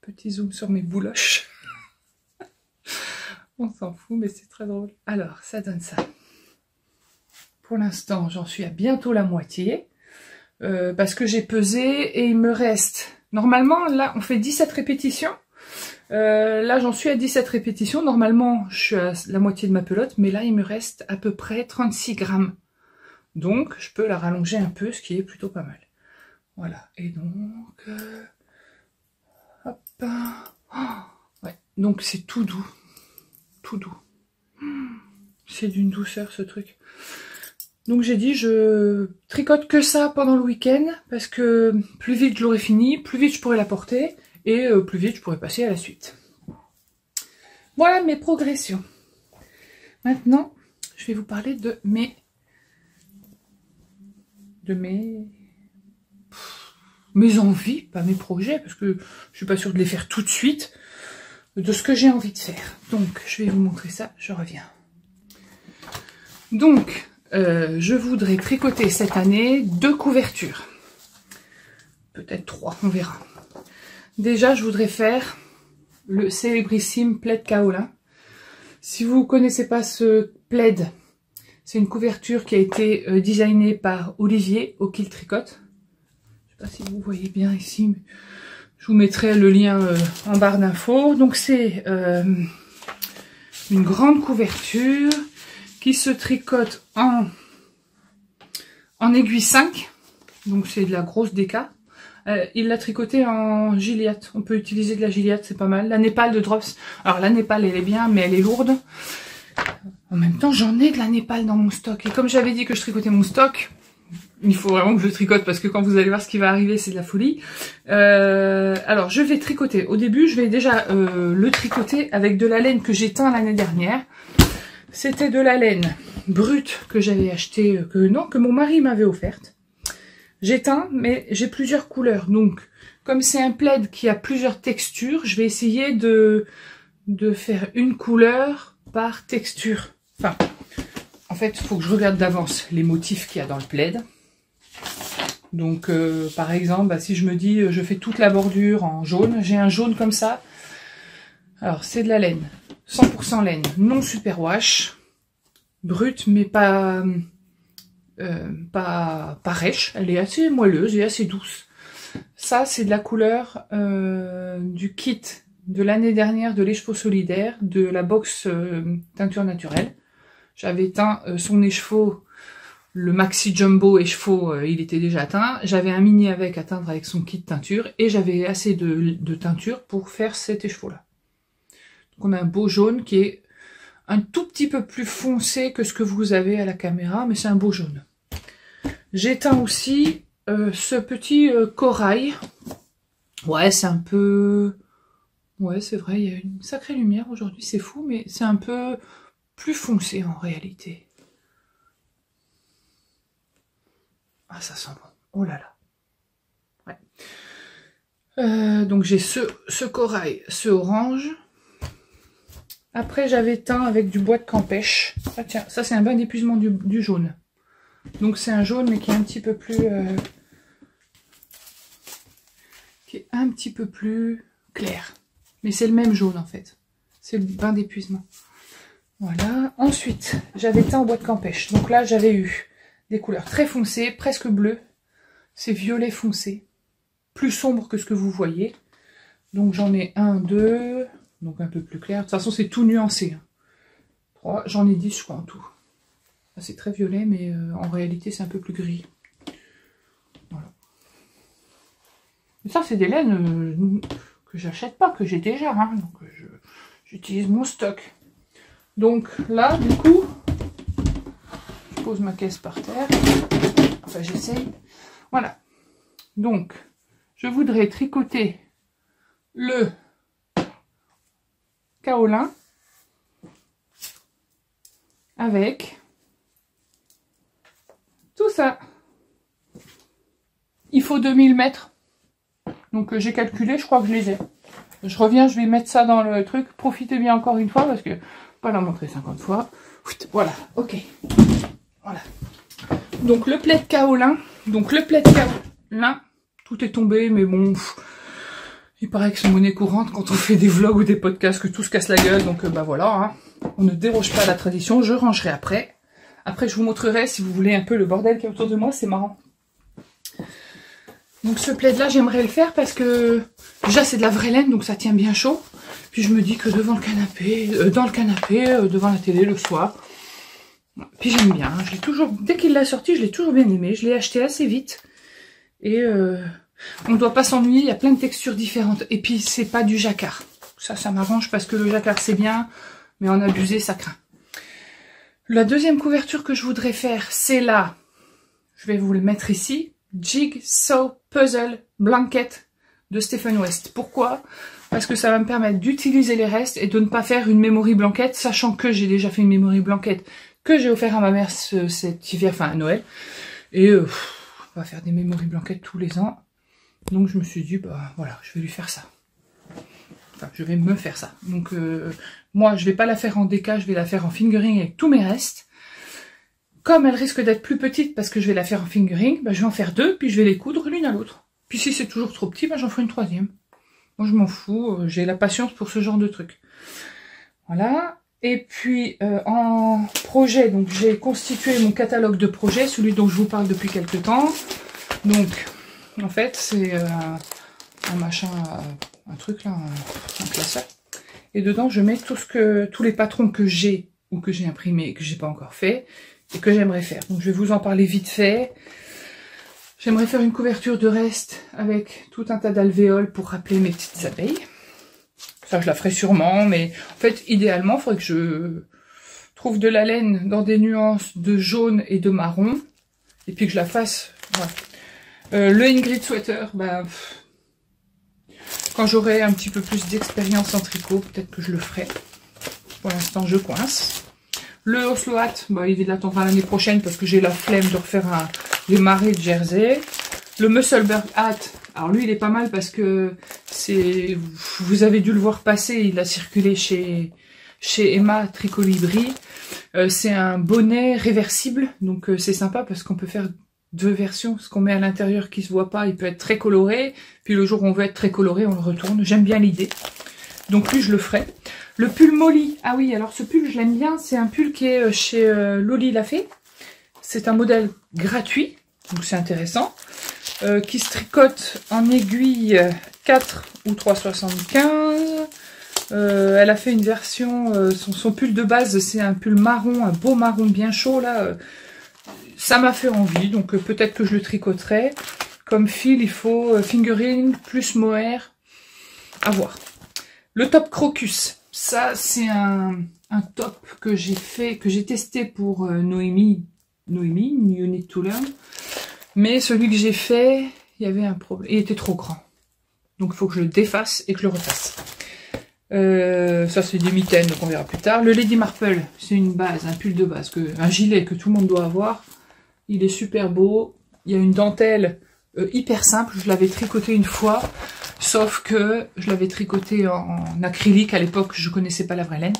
S1: petit zoom sur mes bouloches. On s'en fout, mais c'est très drôle. Alors, ça donne ça. Pour l'instant, j'en suis à bientôt la moitié. Parce que j'ai pesé et il me reste... Normalement, là, on fait 17 répétitions. Là, j'en suis à 17 répétitions. Normalement, je suis à la moitié de ma pelote. Mais là, il me reste à peu près 36 grammes. Donc, je peux la rallonger un peu, ce qui est plutôt pas mal. Voilà. Et donc... hop. Oh, ouais, donc c'est tout doux. Tout doux. C'est d'une douceur ce truc. Donc j'ai dit je tricote que ça pendant le week-end parce que plus vite je l'aurai fini, plus vite je pourrai la porter et plus vite je pourrai passer à la suite. Voilà mes progressions. Maintenant, je vais vous parler de mes envies, pas mes projets, parce que je suis pas sûre de les faire tout de suite, de ce que j'ai envie de faire. Donc, je vais vous montrer ça, je reviens. Donc, je voudrais tricoter cette année 2 couvertures. Peut-être 3, on verra. Déjà, je voudrais faire le célébrissime plaid kaolin. Si vous ne connaissez pas ce plaid, c'est une couverture qui a été designée par Olivier au Kill Tricote. Je ne sais pas si vous voyez bien ici, mais je vous mettrai le lien en barre d'infos. Donc c'est une grande couverture qui se tricote en aiguille 5. Donc c'est de la grosse déca. Il l'a tricoté en Gilliatt. On peut utiliser de la Gilliatt, c'est pas mal. La Népal de Drops. Alors la Népal elle est bien, mais elle est lourde. En même temps j'en ai de la Népal dans mon stock. Et comme j'avais dit que je tricotais mon stock, il faut vraiment que je tricote parce que quand vous allez voir ce qui va arriver, c'est de la folie. Alors, je vais tricoter. Au début, je vais déjà le tricoter avec de la laine que j'ai teint l'année dernière. C'était de la laine brute que j'avais achetée, que mon mari m'avait offerte. J'ai teint, mais j'ai plusieurs couleurs. Donc, comme c'est un plaid qui a plusieurs textures, je vais essayer de de faire une couleur par texture. Enfin, en fait, il faut que je regarde d'avance les motifs qu'il y a dans le plaid. Donc, par exemple, bah, si je me dis, je fais toute la bordure en jaune, j'ai un jaune comme ça. Alors, c'est de la laine, 100% laine, non superwash, brute, mais pas rêche. Elle est assez moelleuse et assez douce. Ça, c'est de la couleur du kit de l'année dernière de l'écheveau solidaire, de la box teinture naturelle. J'avais teint son écheveau, le maxi jumbo écheveau, il était déjà teint. J'avais un mini avec à teindre avec son kit teinture et j'avais assez de teinture pour faire cet écheveau-là. Donc on a un beau jaune qui est un tout petit peu plus foncé que ce que vous avez à la caméra, mais c'est un beau jaune. J'ai teint aussi ce petit corail. Ouais, c'est un peu... Ouais, c'est vrai, il y a une sacrée lumière aujourd'hui, c'est fou, mais c'est un peu plus foncé en réalité. Ah, ça sent bon. Oh là là. Ouais. Donc j'ai ce corail, ce orange. Après, j'avais teint avec du bois de Campèche. Ah tiens, ça c'est un bain d'épuisement du jaune. Donc c'est un jaune, mais qui est un petit peu plus... qui est un petit peu plus clair. Mais c'est le même jaune en fait. C'est le bain d'épuisement. Voilà. Ensuite, j'avais teint au bois de Campèche. Donc là, j'avais eu des couleurs très foncées, presque bleues. C'est violet foncé. Plus sombre que ce que vous voyez. Donc j'en ai 1, 2... Donc un peu plus clair. De toute façon, c'est tout nuancé. 3, j'en ai 10, je crois, en tout. C'est très violet, mais en réalité, c'est un peu plus gris. Voilà. Mais ça, c'est des laines que j'achète pas, que j'ai déjà. Hein, donc j'utilise mon stock. Donc là, du coup, je pose ma caisse par terre. Enfin, j'essaye. Voilà. Donc, je voudrais tricoter le kaolin avec tout ça. Il faut 2000 mètres. Donc j'ai calculé, je crois que je les ai. Je reviens, je vais mettre ça dans le truc. Profitez bien encore une fois parce que pas la montrer 50 fois. Voilà, ok. Voilà. Donc le plaid kaolin. Tout est tombé, mais bon. Il paraît que c'est monnaie courante quand on fait des vlogs ou des podcasts que tout se casse la gueule. Donc bah voilà, hein. On ne déroge pas à la tradition. Je rangerai après. Après je vous montrerai si vous voulez un peu le bordel qui est autour de moi. C'est marrant. Donc ce plaid là j'aimerais le faire parce que déjà c'est de la vraie laine donc ça tient bien chaud. Puis je me dis que devant le canapé, devant la télé le soir. Puis j'aime bien. Je l'ai toujours, dès qu'il l'a sorti, je l'ai toujours bien aimé. Je l'ai acheté assez vite. Et on ne doit pas s'ennuyer, il y a plein de textures différentes. Et puis c'est pas du jacquard. Ça m'arrange parce que le jacquard c'est bien, mais en abuser ça craint. La deuxième couverture que je voudrais faire, c'est là. Je vais vous le mettre ici. Jigsaw Puzzle Blanket de Stephen West. Pourquoi? Parce que ça va me permettre d'utiliser les restes et de ne pas faire une memory blanket, sachant que j'ai déjà fait une memory blanket que j'ai offert à ma mère cet hiver, enfin à Noël. Et on va faire des memory blankets tous les ans. Donc je me suis dit, bah voilà, je vais lui faire ça. Enfin, je vais me faire ça. Donc moi, je vais pas la faire en déca, je vais la faire en fingering avec tous mes restes. Comme elle risque d'être plus petite parce que je vais la faire en fingering, bah, je vais en faire 2, puis je vais les coudre l'une à l'autre. Puis si c'est toujours trop petit, bah, j'en ferai une 3e. Moi je m'en fous, j'ai la patience pour ce genre de truc. Voilà. Et puis en projet, donc j'ai constitué mon catalogue de projets, celui dont je vous parle depuis quelques temps. Donc en fait c'est un machin, un truc là, un classeur. Et dedans je mets tous les patrons que j'ai ou que j'ai imprimés et que j'ai pas encore fait et que j'aimerais faire. Donc je vais vous en parler vite fait. J'aimerais faire une couverture de reste avec tout un tas d'alvéoles pour rappeler mes petites abeilles. Ça, je la ferai sûrement, mais en fait, idéalement, il faudrait que je trouve de la laine dans des nuances de jaune et de marron, et puis que je la fasse. Voilà. Le Ingrid Sweater, bah, quand j'aurai un petit peu plus d'expérience en tricot, peut-être que je le ferai. Pour l'instant, je coince. Le Oslo Hat, bah, il l'attendra l'année prochaine parce que j'ai la flemme de refaire les marées de Jersey. Le Musselburgh Hat, Alors lui, il est pas mal parce que c'est, vous avez dû le voir passer, il a circulé chez Emma Tricolibri. C'est un bonnet réversible, donc c'est sympa parce qu'on peut faire deux versions. Ce qu'on met à l'intérieur qui se voit pas, il peut être très coloré. Puis le jour où on veut être très coloré, on le retourne. J'aime bien l'idée. Donc lui, je le ferai. Le pull Molly. Ah oui, alors ce pull, je l'aime bien. C'est un pull qui est chez Loli l'a fait. C'est un modèle gratuit, donc c'est intéressant. Qui se tricote en aiguille 4 ou 3,75. Elle a fait une version, son pull de base, c'est un pull marron, un beau marron bien chaud là. Ça m'a fait envie, donc peut-être que je le tricoterai. Comme fil, il faut fingering plus mohair. À voir. Le top crocus. Ça, c'est un top que j'ai fait, que j'ai testé pour Noémie, You Need to Learn. Mais celui que j'ai fait, il y avait un problème. Il était trop grand. Donc il faut que je le défasse et que je le refasse. Ça c'est des mitaines, donc on verra plus tard. Le Lady Marple, c'est une base, un pull de base, un gilet que tout le monde doit avoir. Il est super beau. Il y a une dentelle hyper simple. Je l'avais tricoté une fois. Sauf que je l'avais tricoté en acrylique. À l'époque, je connaissais pas la vraie laine.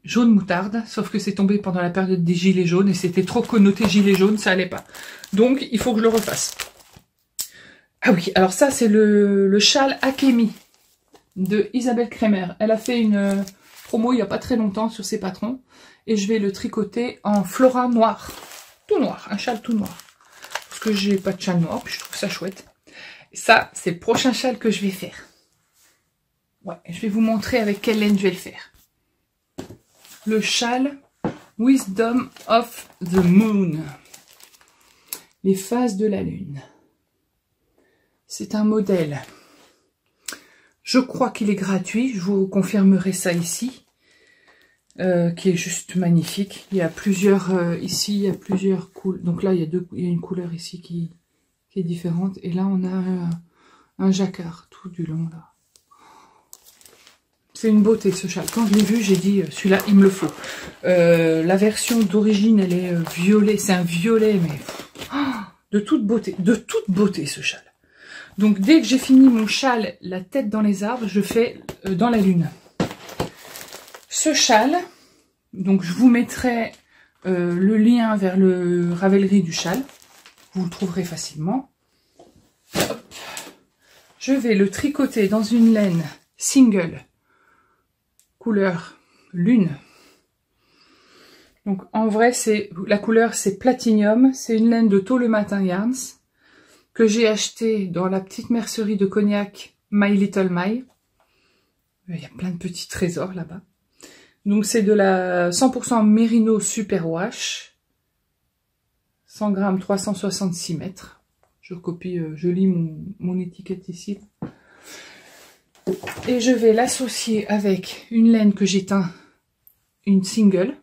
S1: Jaune moutarde, sauf que c'est tombé pendant la période des gilets jaunes et c'était trop connoté gilet jaune, ça allait pas. Donc, il faut que je le refasse. Ah oui, alors ça, c'est le châle Akemi de Isabelle Kremer. Elle a fait une promo il n'y a pas très longtemps sur ses patrons et je vais le tricoter en Flora noir. Tout noir, un châle tout noir. Parce que j'ai pas de châle noir, puis je trouve ça chouette. Et ça, c'est le prochain châle que je vais faire. Ouais, je vais vous montrer avec quelle laine je vais le faire. Le châle Wisdom of the Moon. Les phases de la lune. C'est un modèle. Je crois qu'il est gratuit. Je vous confirmerai ça ici. Qui est juste magnifique. Il y a plusieurs... ici, il y a plusieurs couleurs. Donc là, il y a une couleur ici qui est différente. Et là, on a un jacquard tout du long là. C'est une beauté ce châle. Quand je l'ai vu, j'ai dit celui-là, il me le faut. La version d'origine, elle est violet. C'est un violet, mais de toute beauté ce châle. Donc dès que j'ai fini mon châle, la tête dans les arbres, je fais dans la lune. Ce châle, donc je vous mettrai le lien vers le Ravelry du châle. Vous le trouverez facilement. Hop. Je vais le tricoter dans une laine single. Couleur lune. Donc en vrai, la couleur c'est Platinium. C'est une laine de Tôt le Matin Yarns que j'ai acheté dans la petite mercerie de Cognac My Little My. Il y a plein de petits trésors là-bas. Donc c'est de la 100% Merino Superwash. 100 grammes, 366 mètres. Je recopie, je lis mon étiquette ici. Et je vais l'associer avec une laine que j'ai teint, une single.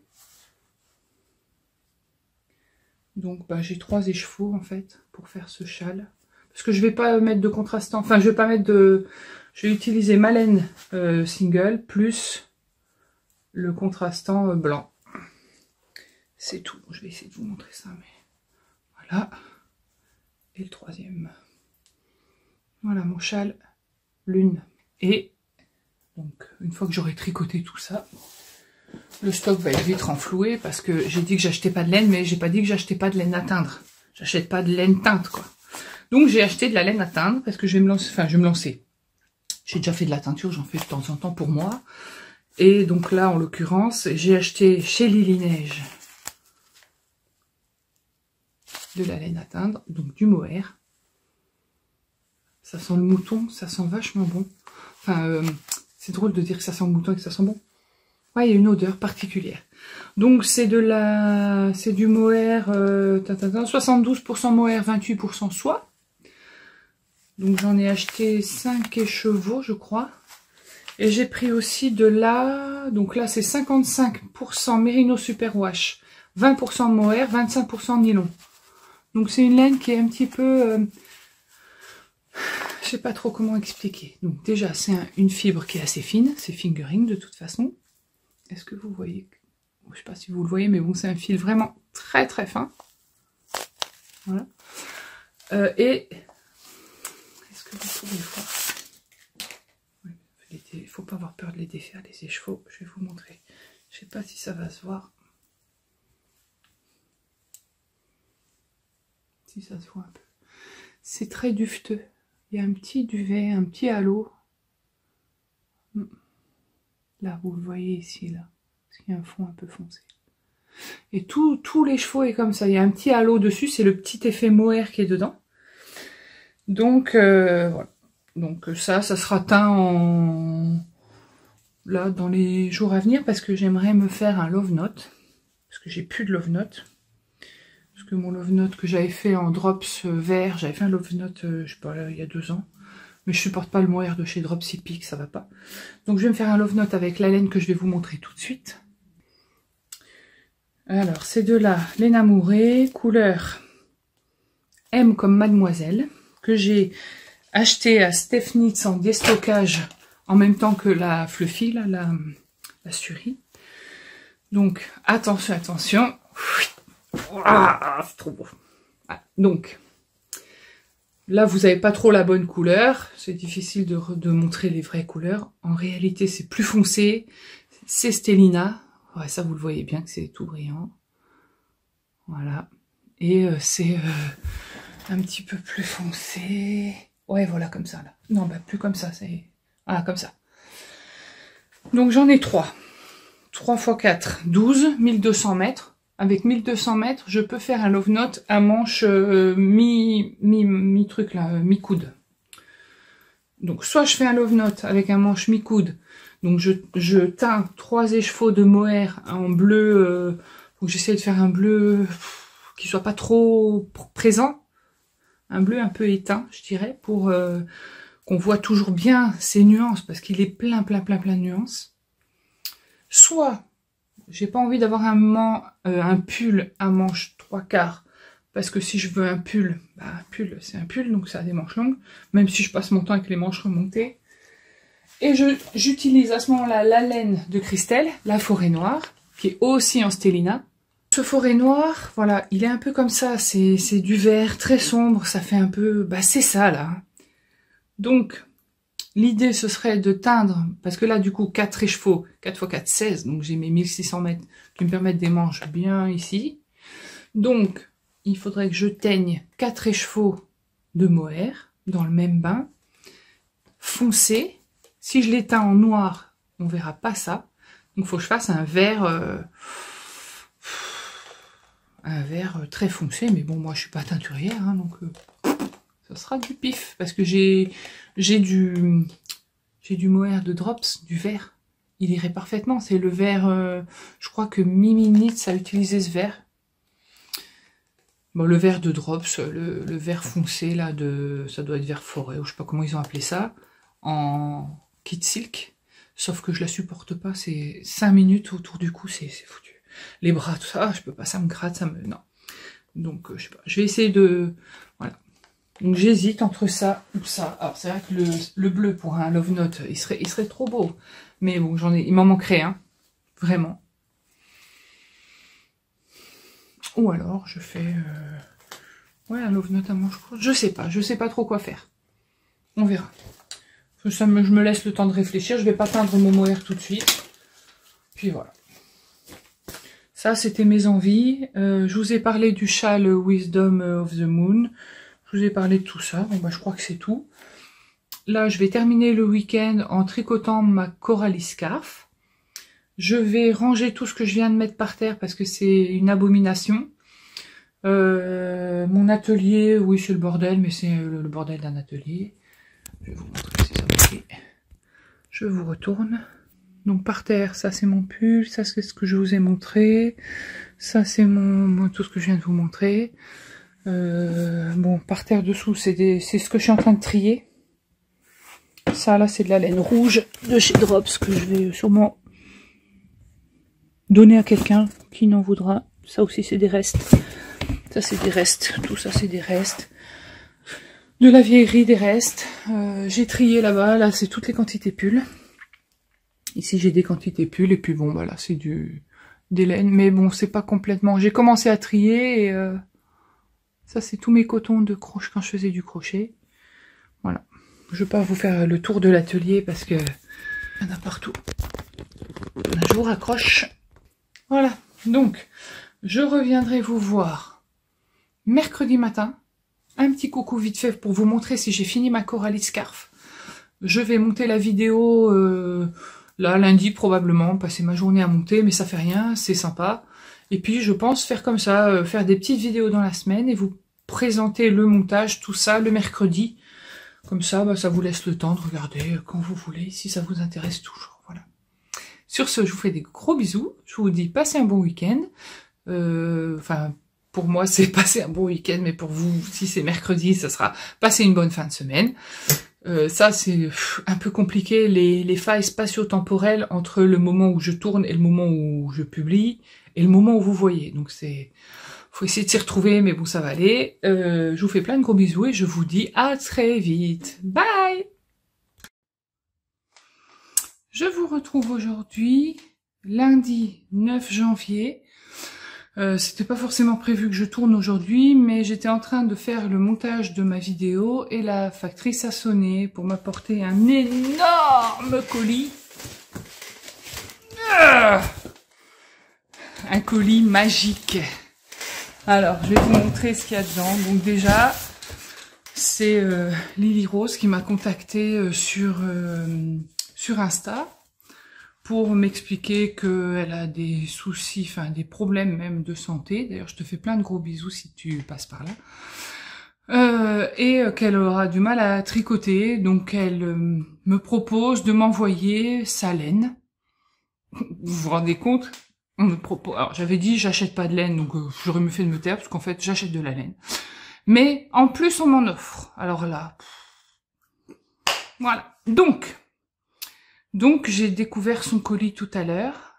S1: Donc j'ai 3 écheveaux en fait pour faire ce châle. Parce que je vais pas mettre de contrastant, enfin je vais pas mettre de... Je vais utiliser ma laine single plus le contrastant blanc. C'est tout. Je vais essayer de vous montrer ça. Mais voilà. Et le troisième. Voilà mon châle lune. Et donc, une fois que j'aurai tricoté tout ça, le stock va être vite renfloué parce que j'ai dit que j'achetais pas de laine, mais j'ai pas dit que j'achetais pas de laine à teindre. J'achète pas de laine teinte, quoi. Donc, j'ai acheté de la laine à teindre parce que je vais me lancer. Enfin, je vais me lancer. J'ai déjà fait de la teinture, j'en fais de temps en temps pour moi. Et donc là, en l'occurrence, j'ai acheté chez Lily Neige de la laine à teindre, donc du mohair. Ça sent le mouton, ça sent vachement bon. Enfin, c'est drôle de dire que ça sent le mouton et que ça sent bon. Ouais, il y a une odeur particulière. Donc c'est du mohair, 72% mohair, 28% soie. Donc j'en ai acheté 5 écheveaux, je crois. Et j'ai pris aussi donc là c'est 55% Merino Superwash, 20% mohair, 25% nylon. Donc c'est une laine qui est un petit peu... je sais pas trop comment expliquer. Donc déjà, c'est une fibre qui est assez fine, c'est fingering de toute façon. Est-ce que vous voyez? Je sais pas si vous le voyez, mais bon, c'est un fil vraiment très très fin. Voilà. Et est-ce que que vous pouvez voir. Il ne faut pas avoir peur de les défaire, les écheveaux. Je vais vous montrer. Je ne sais pas si ça va se voir. Si ça se voit un peu. C'est très duveteux. Il y a un petit duvet, un petit halo. Là, vous le voyez ici, là. Parce qu'il y a un fond un peu foncé. Et tous les chevaux est comme ça. Il y a un petit halo dessus. C'est le petit effet mohair qui est dedans. Donc, voilà. Donc ça sera teint là dans les jours à venir parce que j'aimerais me faire un love note. Parce que j'ai plus de love note. Parce que mon love note que j'avais fait en drops vert, j'avais fait un love note, je sais pas, là, il y a 2 ans. Mais je supporte pas le mohair de chez Drops Epic, ça va pas. Donc je vais me faire un love note avec la laine que je vais vous montrer tout de suite. Alors ces deux-là, laine amourée, couleur M comme mademoiselle, que j'ai acheté à Stephnitz en déstockage en même temps que la Fluffy, là, la Suri. Donc attention, attention. Ah, c'est trop beau. Ah, donc là, vous n'avez pas trop la bonne couleur. C'est difficile de montrer les vraies couleurs. En réalité, c'est plus foncé. C'est Stellina. Ouais, ça, vous le voyez bien que c'est tout brillant. Voilà. Et c'est un petit peu plus foncé. Ouais, voilà, comme ça, là. Non, bah, plus comme ça. C'est voilà, comme ça. Donc, j'en ai 3. 3 x 4, 12, 1200 mètres. Avec 1200 mètres, je peux faire un love note à manche mi-truc là, mi-coude. Donc soit je fais un love note avec un manche mi-coude, donc je teins 3 écheveaux de mohair en bleu, donc j'essaie de faire un bleu qui soit pas trop présent, un bleu un peu éteint, je dirais, pour qu'on voit toujours bien ces nuances, parce qu'il est plein de nuances. Soit j'ai pas envie d'avoir un pull à manches 3/4 parce que si je veux un pull, bah un pull c'est un pull donc ça a des manches longues, même si je passe mon temps avec les manches remontées. Et j'utilise à ce moment-là la laine de Christelle, la forêt noire, qui est aussi en Stellina. Ce forêt noir, voilà, il est un peu comme ça, c'est du vert très sombre, ça fait un peu, bah c'est ça là. Donc l'idée, ce serait de teindre, parce que là, du coup, 4 écheveaux, 4 x 4, 16, donc j'ai mes 1600 mètres qui me permettent des manches bien ici. Donc, il faudrait que je teigne 4 écheveaux de mohair dans le même bain, foncé. Si je les teins en noir, on verra pas ça. Donc, il faut que je fasse un vert très foncé, mais bon, moi, je suis pas teinturière, hein, donc ça sera du pif, parce que j'ai du mohair de Drops, du vert. Il irait parfaitement. C'est le vert, je crois que Mimi Knits a utilisé ce vert. Bon, le vert de Drops, le vert foncé, là, ça doit être vert forêt, ou je sais pas comment ils ont appelé ça, en kit silk. Sauf que je la supporte pas, c'est 5 minutes autour du cou, c'est foutu. Les bras, tout ça, je peux pas, ça me gratte, non. Donc, je sais pas, je vais essayer de... Voilà. Donc j'hésite entre ça ou ça. Alors c'est vrai que le bleu pour un love note, il serait trop beau. Mais bon, il m'en manquerait un. Vraiment. Ou alors je fais ouais, un love note à manche courte. Je sais pas trop quoi faire. On verra. Je me laisse le temps de réfléchir. Je vais pas teindre mon mohair tout de suite. Puis voilà. Ça, c'était mes envies. Je vous ai parlé du châle Wisdom of the Moon. Je vous ai parlé de tout ça. Bon, bah, je crois que c'est tout. Là, je vais terminer le week-end en tricotant ma Coralie Scarf. Je vais ranger tout ce que je viens de mettre par terre parce que c'est une abomination. Mon atelier, oui, c'est le bordel, mais c'est le bordel d'un atelier. Je vais vous montrer si ça me plaît. Je vous retourne. Donc par terre, ça c'est mon pull, ça c'est ce que je vous ai montré. Ça c'est tout ce que je viens de vous montrer. Bon, par terre dessous, c'est ce que je suis en train de trier. Ça là, c'est de la laine rouge de chez Drops que je vais sûrement donner à quelqu'un qui n'en voudra. Ça aussi, c'est des restes. Ça, c'est des restes. Tout ça, c'est des restes. De la vieillerie, des restes. J'ai trié là-bas. Là, c'est toutes les quantités pulls. Ici, j'ai des quantités pulls. Et puis, bon, bah là, c'est des laines. Mais bon, c'est pas complètement... J'ai commencé à trier et... ça, c'est tous mes cotons de crochet quand je faisais du crochet. Voilà. Je ne vais pas vous faire le tour de l'atelier parce que il y en a partout. Je vous raccroche. Voilà. Donc, je reviendrai vous voir mercredi matin. Un petit coucou vite fait pour vous montrer si j'ai fini ma Coralie Scarf. Je vais monter la vidéo là, lundi probablement, passer ma journée à monter, mais ça fait rien, c'est sympa. Et puis je pense faire comme ça, faire des petites vidéos dans la semaine et vous présenter le montage, tout ça, le mercredi. Comme ça, bah, ça vous laisse le temps de regarder quand vous voulez, si ça vous intéresse toujours. Voilà. Sur ce, je vous fais des gros bisous. Je vous dis passez un bon week-end. Enfin, pour moi, c'est passer un bon week-end, mais pour vous, si c'est mercredi, ça sera passer une bonne fin de semaine. Ça, c'est un peu compliqué, les failles spatio-temporelles entre le moment où je tourne et le moment où je publie, et le moment où vous voyez. Donc faut essayer de s'y retrouver, mais bon, ça va aller. Je vous fais plein de gros bisous et je vous dis à très vite. Bye! Je vous retrouve aujourd'hui, lundi 9 janvier. C'était pas forcément prévu que je tourne aujourd'hui, mais j'étais en train de faire le montage de ma vidéo et la factrice a sonné pour m'apporter un énorme colis. Un colis magique. Alors, je vais vous montrer ce qu'il y a dedans. Donc déjà, c'est Lily Rose qui m'a contacté sur Insta. Pour m'expliquer qu'elle a des soucis, enfin des problèmes même de santé. D'ailleurs, je te fais plein de gros bisous si tu passes par là. Et qu'elle aura du mal à tricoter. Donc, elle me propose de m'envoyer sa laine. Vous vous rendez compte? On me propose. Alors, j'avais dit, j'achète pas de laine, donc j'aurais mieux fait de me taire, parce qu'en fait, j'achète de la laine. Mais, en plus, on m'en offre. Alors là... Voilà. Donc, j'ai découvert son colis tout à l'heure.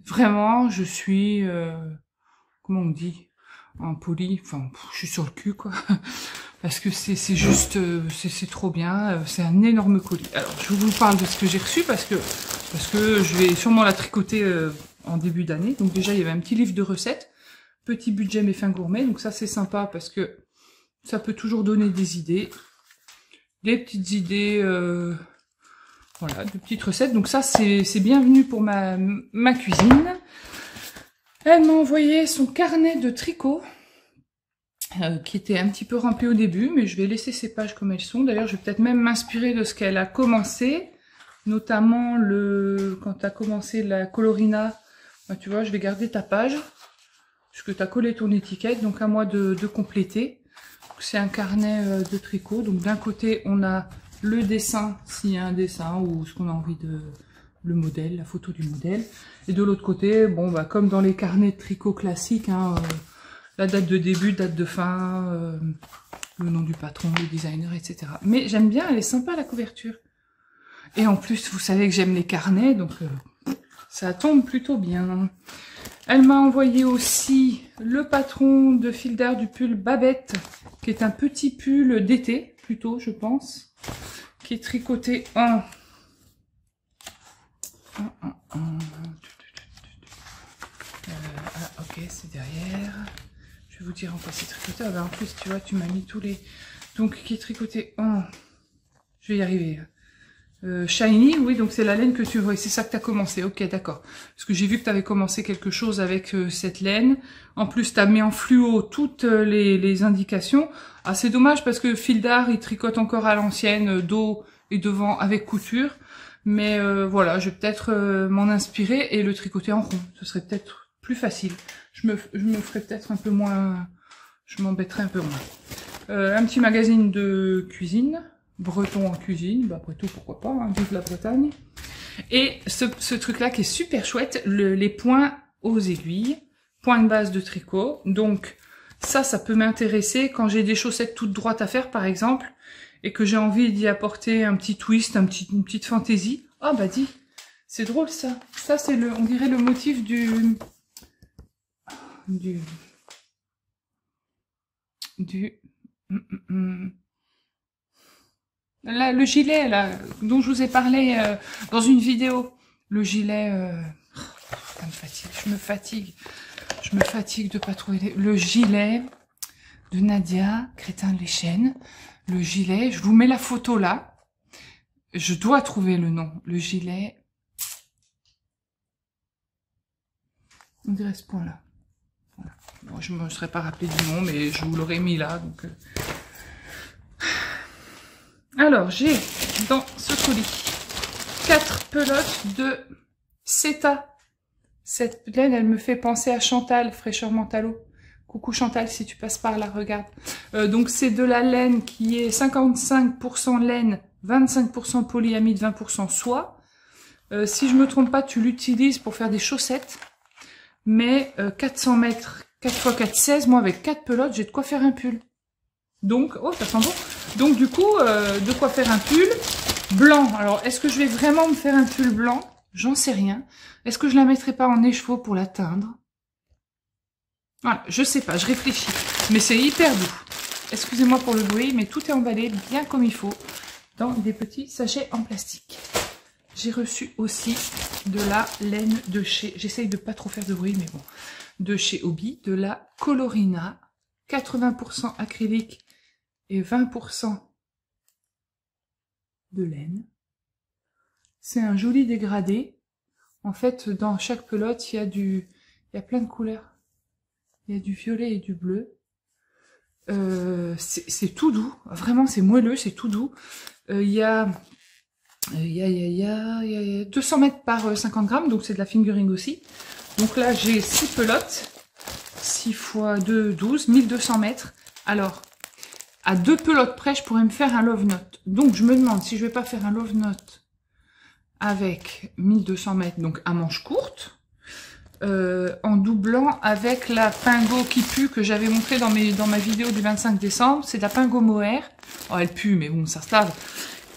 S1: Vraiment, je suis... comment on dit? En poli. Enfin, je suis sur le cul, quoi. Parce que c'est juste... c'est trop bien. C'est un énorme colis. Alors, je vous parle de ce que j'ai reçu parce que je vais sûrement la tricoter en début d'année. Donc déjà, il y avait un petit livre de recettes. Petit budget mais fin gourmet. Donc ça, c'est sympa parce que ça peut toujours donner des idées. Des petites idées... voilà, de petites recettes. Donc ça, c'est bienvenu pour ma cuisine. Elle m'a envoyé son carnet de tricot, qui était un petit peu rempli au début, mais je vais laisser ces pages comme elles sont. D'ailleurs, je vais peut-être même m'inspirer de ce qu'elle a commencé, notamment quand tu as commencé la colorina. Bah, tu vois, je vais garder ta page, puisque tu as collé ton étiquette, donc à moi de compléter. C'est un carnet de tricot. Donc d'un côté, on a le dessin, s'il y a un dessin, ou ce qu'on a envie de... le modèle, la photo du modèle. Et de l'autre côté, bon, bah, comme dans les carnets de tricot classiques, hein, la date de début, date de fin, le nom du patron, le designer, etc. Mais j'aime bien, elle est sympa la couverture. Et en plus, vous savez que j'aime les carnets, donc ça tombe plutôt bien. Elle m'a envoyé aussi le patron de fil d'art du pull Babette, qui est un petit pull d'été, plutôt, je pense, qui est tricoté en... ah, ok, c'est derrière. Je vais vous dire en quoi c'est tricoté. Ah, ben, en plus, tu vois, tu m'as mis tous les... Donc, qui est tricoté en... Je vais y arriver. Shiny, oui, donc c'est la laine que tu vois. C'est ça que tu as commencé. Ok, d'accord. Parce que j'ai vu que tu avais commencé quelque chose avec cette laine. En plus, tu as mis en fluo toutes les indications. Ah, c'est dommage parce que fil d'art, il tricote encore à l'ancienne, dos et devant avec couture. Mais voilà, je vais peut-être m'en inspirer et le tricoter en rond. Ce serait peut-être plus facile. Je me ferai peut-être un peu moins... Je m'embêterai un peu moins. Un petit magazine de cuisine. Breton en cuisine. Bah, après tout, pourquoi pas. Hein, vive la Bretagne. Et ce truc-là qui est super chouette. Les points aux aiguilles. Point de base de tricot. Donc, ça peut m'intéresser quand j'ai des chaussettes toutes droites à faire, par exemple. Et que j'ai envie d'y apporter un petit twist, une petite fantaisie. Ah bah dis, c'est drôle ça. Ça c'est on dirait le motif là, le gilet là, dont je vous ai parlé dans une vidéo. Le gilet, ça me fatigue, je me fatigue de pas trouver le gilet. de Nadia Crétin-Lechaine. Le gilet, je vous mets la photo là. Je dois trouver le nom. Le gilet. On dirait ce point-là. Voilà. Bon, je ne me serais pas rappelé du nom, mais je vous l'aurais mis là. Donc, Alors, j'ai dans ce colis 4 pelotes de Seta. Cette laine, elle me fait penser à Chantal, fraîcheur Mentalo. Coucou Chantal, si tu passes par là, regarde. Donc, c'est de la laine qui est 55% laine, 25% polyamide, 20% soie. Si je me trompe pas, tu l'utilises pour faire des chaussettes. Mais 400 mètres, 4 x 4, 16. Moi, avec 4 pelotes, j'ai de quoi faire un pull. Donc, oh, ça sent bon. Donc, du coup, de quoi faire un pull blanc. Alors, est-ce que je vais vraiment me faire un pull blanc? J'en sais rien. Est-ce que je la mettrai pas en écheveau pour la teindre? Voilà, je sais pas, je réfléchis. Mais c'est hyper doux. Excusez-moi pour le bruit, mais tout est emballé bien comme il faut dans des petits sachets en plastique. J'ai reçu aussi de la laine de chez... J'essaye de pas trop faire de bruit, mais bon. De chez Hobby, de la Colorina. 80% acrylique et 20% de laine. C'est un joli dégradé. En fait, dans chaque pelote, il y a plein de couleurs. Il y a du violet et du bleu. C'est tout doux. Vraiment, c'est moelleux, c'est tout doux. Il y a 200 mètres par 50 grammes, donc c'est de la fingering aussi. Donc là, j'ai 6 pelotes. 6 x 2, 12, 1200 mètres. Alors, à 2 pelotes près, je pourrais me faire un love note. Donc, je me demande si je vais pas faire un love note avec 1200 mètres, donc à manches courtes, en doublant avec la Pingo qui pue que j'avais montré dans ma vidéo du 25 décembre. C'est de la Pingo Mohair. Oh, elle pue, mais bon, ça se lave.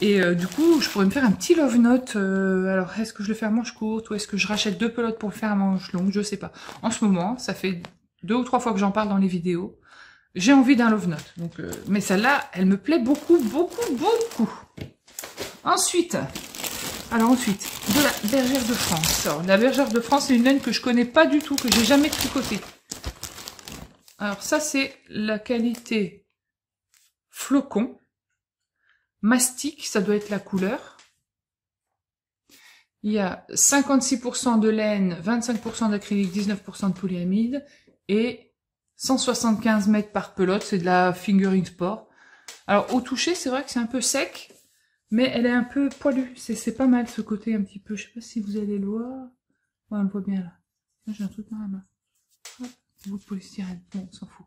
S1: Et du coup, je pourrais me faire un petit love note. Alors, est-ce que je le fais à manches courtes ou est-ce que je rachète 2 pelotes pour le faire à manches longues? Je sais pas. En ce moment, ça fait 2 ou 3 fois que j'en parle dans les vidéos. J'ai envie d'un love note. Donc, mais celle-là, elle me plaît beaucoup, beaucoup, beaucoup. Ensuite, de la Bergère de France. Alors, la Bergère de France, c'est une laine que je connais pas du tout, que j'ai jamais tricotée. Alors, ça, c'est la qualité flocon. Mastic, ça doit être la couleur. Il y a 56% de laine, 25% d'acrylique, 19% de polyamide et 175 mètres par pelote. C'est de la fingering sport. Alors, au toucher, c'est vrai que c'est un peu sec, mais elle est un peu poilue. C'est pas mal ce côté un petit peu. Je sais pas si vous allez le voir. Ouais, on le voit bien là. J'ai un truc dans la main. Hop, bout de polystyrène. Bon, on s'en fout.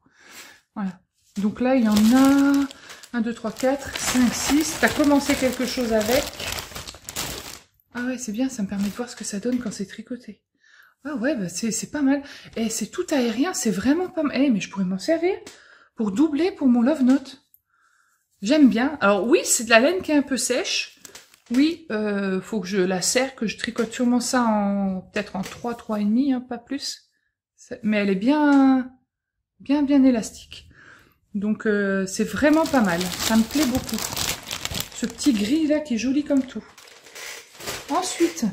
S1: Voilà. Donc là, il y en a 1, 2, 3, 4, 5, 6. T'as commencé quelque chose avec. Ah ouais, c'est bien, ça me permet de voir ce que ça donne quand c'est tricoté. Ah ouais, bah c'est pas mal. Et c'est tout aérien, c'est vraiment pas mal. Eh, mais je pourrais m'en servir pour doubler pour mon love note. J'aime bien. Alors oui, c'est de la laine qui est un peu sèche. Oui, faut que je la serre, que je tricote sûrement ça en peut-être en 3, 3,5, hein, pas plus. Mais elle est bien élastique. Donc c'est vraiment pas mal. Ça me plaît beaucoup. Ce petit gris là qui est joli comme tout. Ensuite,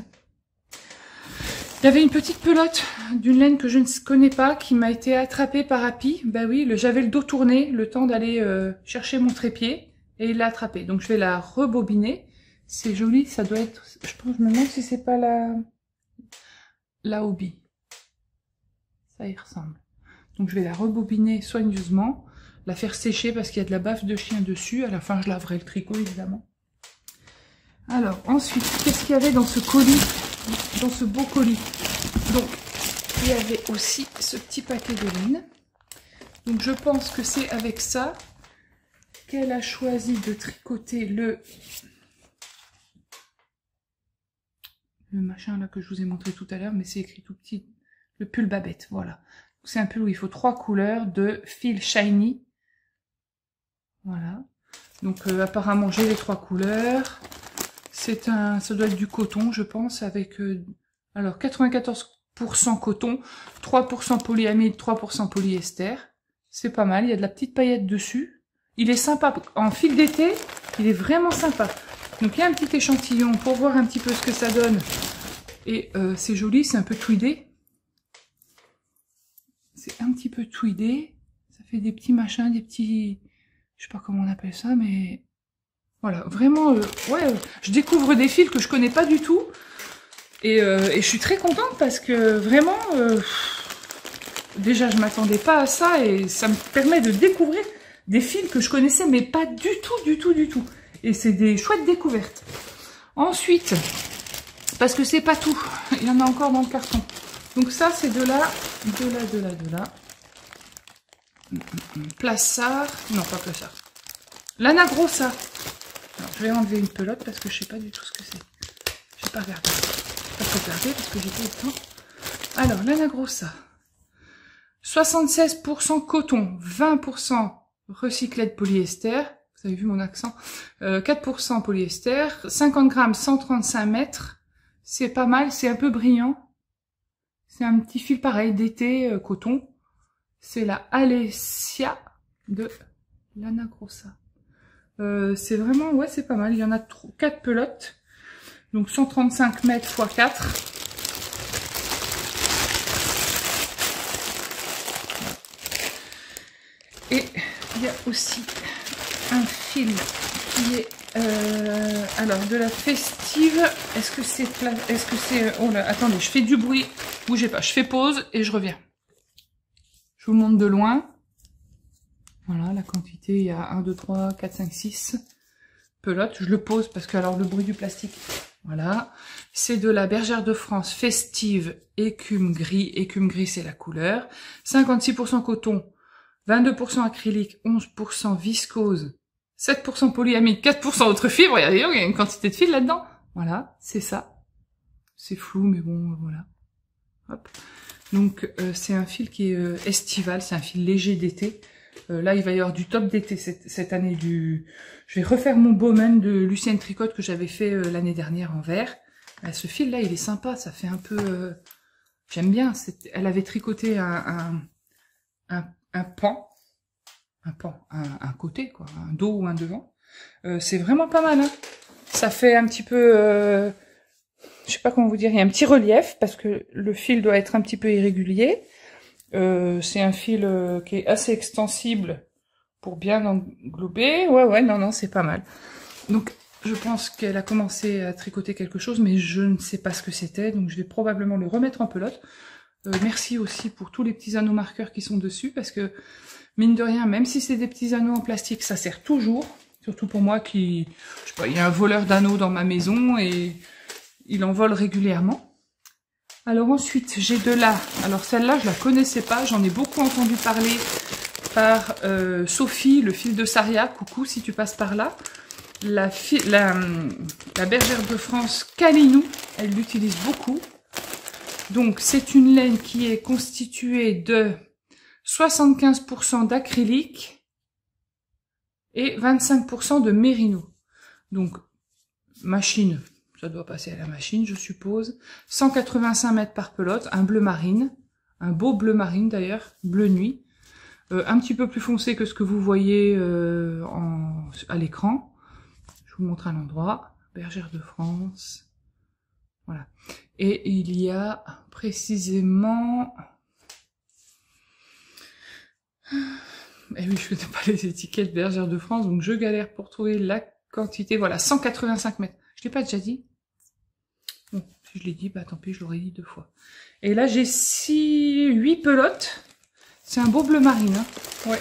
S1: il y avait une petite pelote d'une laine que je ne connais pas qui m'a été attrapée par Happy. Bah oui, j'avais le dos tourné, le temps d'aller chercher mon trépied et il l'a attrapée. Donc je vais la rebobiner. C'est joli, ça doit être... Je me demande si c'est pas la Hobby. Ça y ressemble. Donc je vais la rebobiner soigneusement, la faire sécher parce qu'il y a de la baffe de chien dessus. À la fin, je laverai le tricot évidemment. Alors ensuite, qu'est-ce qu'il y avait dans ce colis, dans ce beau colis? Donc il y avait aussi ce petit paquet de laine. Donc je pense que c'est avec ça qu'elle a choisi de tricoter le machin là que je vous ai montré tout à l'heure, mais c'est écrit tout petit, le pull Babette, voilà. C'est un pull où il faut 3 couleurs de fil shiny. Voilà. Donc apparemment j'ai les 3 couleurs. Ça doit être du coton, je pense, avec alors 94% coton, 3% polyamide, 3% polyester. C'est pas mal, il y a de la petite paillette dessus. Il est sympa, en fil d'été, il est vraiment sympa. Donc il y a un petit échantillon pour voir un petit peu ce que ça donne. Et c'est joli, c'est un peu tweedé. C'est un petit peu tweedé. Ça fait des petits machins, des petits... Je sais pas comment on appelle ça, mais... Voilà, vraiment, ouais, je découvre des fils que je connais pas du tout. Et je suis très contente parce que vraiment... déjà, je m'attendais pas à ça et ça me permet de découvrir des fils que je connaissais, mais pas du tout. Et c'est des chouettes découvertes. Ensuite, parce que c'est pas tout, il y en a encore dans le carton. Donc ça, c'est de là. Plassard, non pas Plassard. Lana Grossa. Alors, je vais enlever une pelote parce que je sais pas du tout ce que c'est. J'ai pas regardé. J'ai pas regardé parce que j'ai pas eu le temps. Alors, Lana Grossa. 76% coton, 20% recyclé de polyester. Vous avez vu mon accent. 4% polyester, 50 grammes, 135 mètres. C'est pas mal, c'est un peu brillant. C'est un petit fil pareil d'été, coton. C'est la Alessia de Lana Grossa. C'est vraiment, ouais, c'est pas mal. Il y en a 4 pelotes. Donc 135 mètres x 4. Et il y a aussi un fil qui est alors de la festive. Est-ce que c'est oh là, attendez, je fais du bruit. Bougez pas, je fais pause et je reviens. Je vous montre de loin. Voilà, la quantité, il y a 1, 2, 3, 4, 5, 6 pelotes. Je le pose parce que alors le bruit du plastique. Voilà. C'est de la Bergère de France festive écume gris. Écume gris, c'est la couleur. 56% coton, 22% acrylique, 11% viscose, 7% polyamide, 4% autre fibre. Regardez, il y a une quantité de fil là-dedans. Voilà, c'est ça. C'est flou, mais bon, voilà. Hop. Donc, c'est un fil qui est estival, c'est un fil léger d'été. Là, il va y avoir du top d'été cette année. Je vais refaire mon Bowman de Lucienne Tricotte que j'avais fait l'année dernière en vert. Ce fil-là, il est sympa, ça fait un peu... J'aime bien. Elle avait tricoté un pan, un côté, quoi, un dos ou un devant. C'est vraiment pas mal, hein. Ça fait un petit peu... je sais pas comment vous dire, il y a un petit relief parce que le fil doit être un petit peu irrégulier. C'est un fil qui est assez extensible pour bien englober. Ouais, non, c'est pas mal. Donc, je pense qu'elle a commencé à tricoter quelque chose, mais je ne sais pas ce que c'était, donc je vais probablement le remettre en pelote. Merci aussi pour tous les petits anneaux marqueurs qui sont dessus, parce que, mine de rien, même si c'est des petits anneaux en plastique, ça sert toujours. Surtout pour moi qui... Je sais pas, il y a un voleur d'anneaux dans ma maison et il en vole régulièrement. Alors ensuite, j'ai de là, alors celle-là, je la connaissais pas, j'en ai beaucoup entendu parler par Sophie, le fil de Saria, coucou si tu passes par là. La Bergère de France Calinou, elle l'utilise beaucoup. Donc c'est une laine qui est constituée de 75% d'acrylique et 25% de mérino. Donc machine, ça doit passer à la machine, je suppose. 185 mètres par pelote, un bleu marine, un beau bleu marine d'ailleurs, bleu nuit. Un petit peu plus foncé que ce que vous voyez à l'écran. Je vous montre un endroit. Bergère de France. Voilà. Et il y a précisément... Eh oui, je ne connais pas les étiquettes Bergère de France, donc je galère pour trouver la quantité. Voilà, 185 mètres. Je ne l'ai pas déjà dit? Bon, si je l'ai dit, bah tant pis, je l'aurais dit 2 fois. Et là, j'ai 8 pelotes. C'est un beau bleu marine. Hein. Ouais.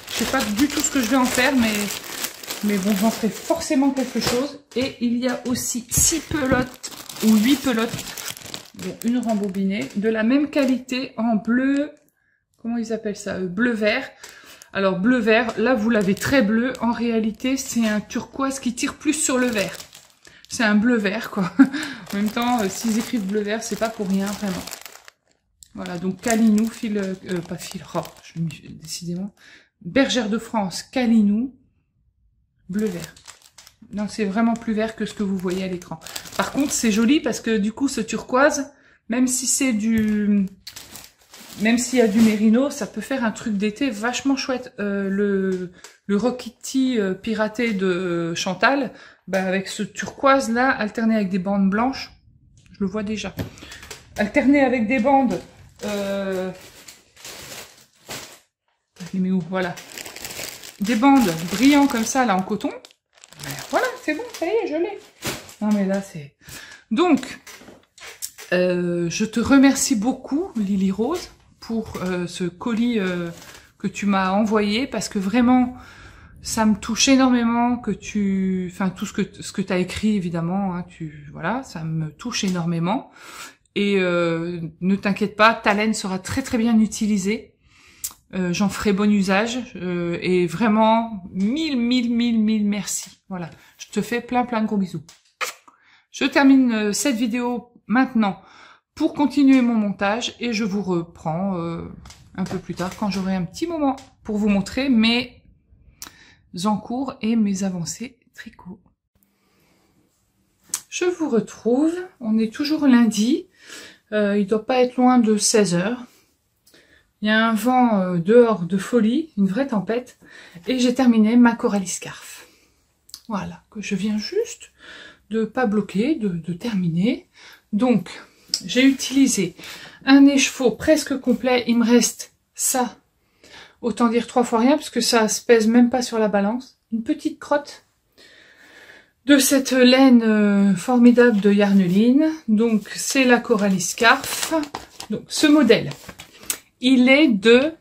S1: Je sais pas du tout ce que je vais en faire, mais bon, j'en ferai forcément quelque chose. Et il y a aussi 6 pelotes ou 8 pelotes, bon, une rembobinée, de la même qualité en bleu. Comment ils appellent ça? Bleu-vert. Alors, bleu-vert, là, vous l'avez très bleu. En réalité, c'est un turquoise qui tire plus sur le vert. C'est un bleu-vert, quoi. En même temps, s'ils écrivent bleu-vert, c'est pas pour rien, vraiment. Voilà, donc Calinou, pas fil, oh, décidément. Bergère de France, Calinou, bleu-vert. Non, c'est vraiment plus vert que ce que vous voyez à l'écran. Par contre, c'est joli parce que du coup, ce turquoise, même si c'est même s'il y a du mérino, ça peut faire un truc d'été vachement chouette. Le Rockity piraté de Chantal, bah avec ce turquoise là, alterné avec des bandes blanches, je le vois déjà. Alterné avec des bandes les mets où? Voilà. Des bandes brillants comme ça, là, en coton. Voilà, c'est bon, ça y est, je l'ai. Non, mais là, c'est... Donc, je te remercie beaucoup, Lily Rose, pour ce colis que tu m'as envoyé, parce que vraiment, ça me touche énormément que tu... Enfin, tout ce que tu as écrit, évidemment, hein, voilà, ça me touche énormément. Et ne t'inquiète pas, ta laine sera très très bien utilisée. J'en ferai bon usage. Et vraiment, mille merci. Voilà, je te fais plein de gros bisous. Je termine cette vidéo maintenant pour continuer mon montage. Et je vous reprends un peu plus tard quand j'aurai un petit moment pour vous montrer mes encours et mes avancées tricot. Je vous retrouve, on est toujours lundi, il doit pas être loin de 16 h. Il y a un vent dehors de folie, une vraie tempête, et j'ai terminé ma Coralie Scarf. Voilà, que je viens juste de pas bloquer, de terminer. Donc, j'ai utilisé un écheveau presque complet, il me reste ça, autant dire 3 fois rien, parce que ça se pèse même pas sur la balance, une petite crotte de cette laine formidable de Yarneline. Donc c'est la Coralie Scarf. Donc ce modèle, il est de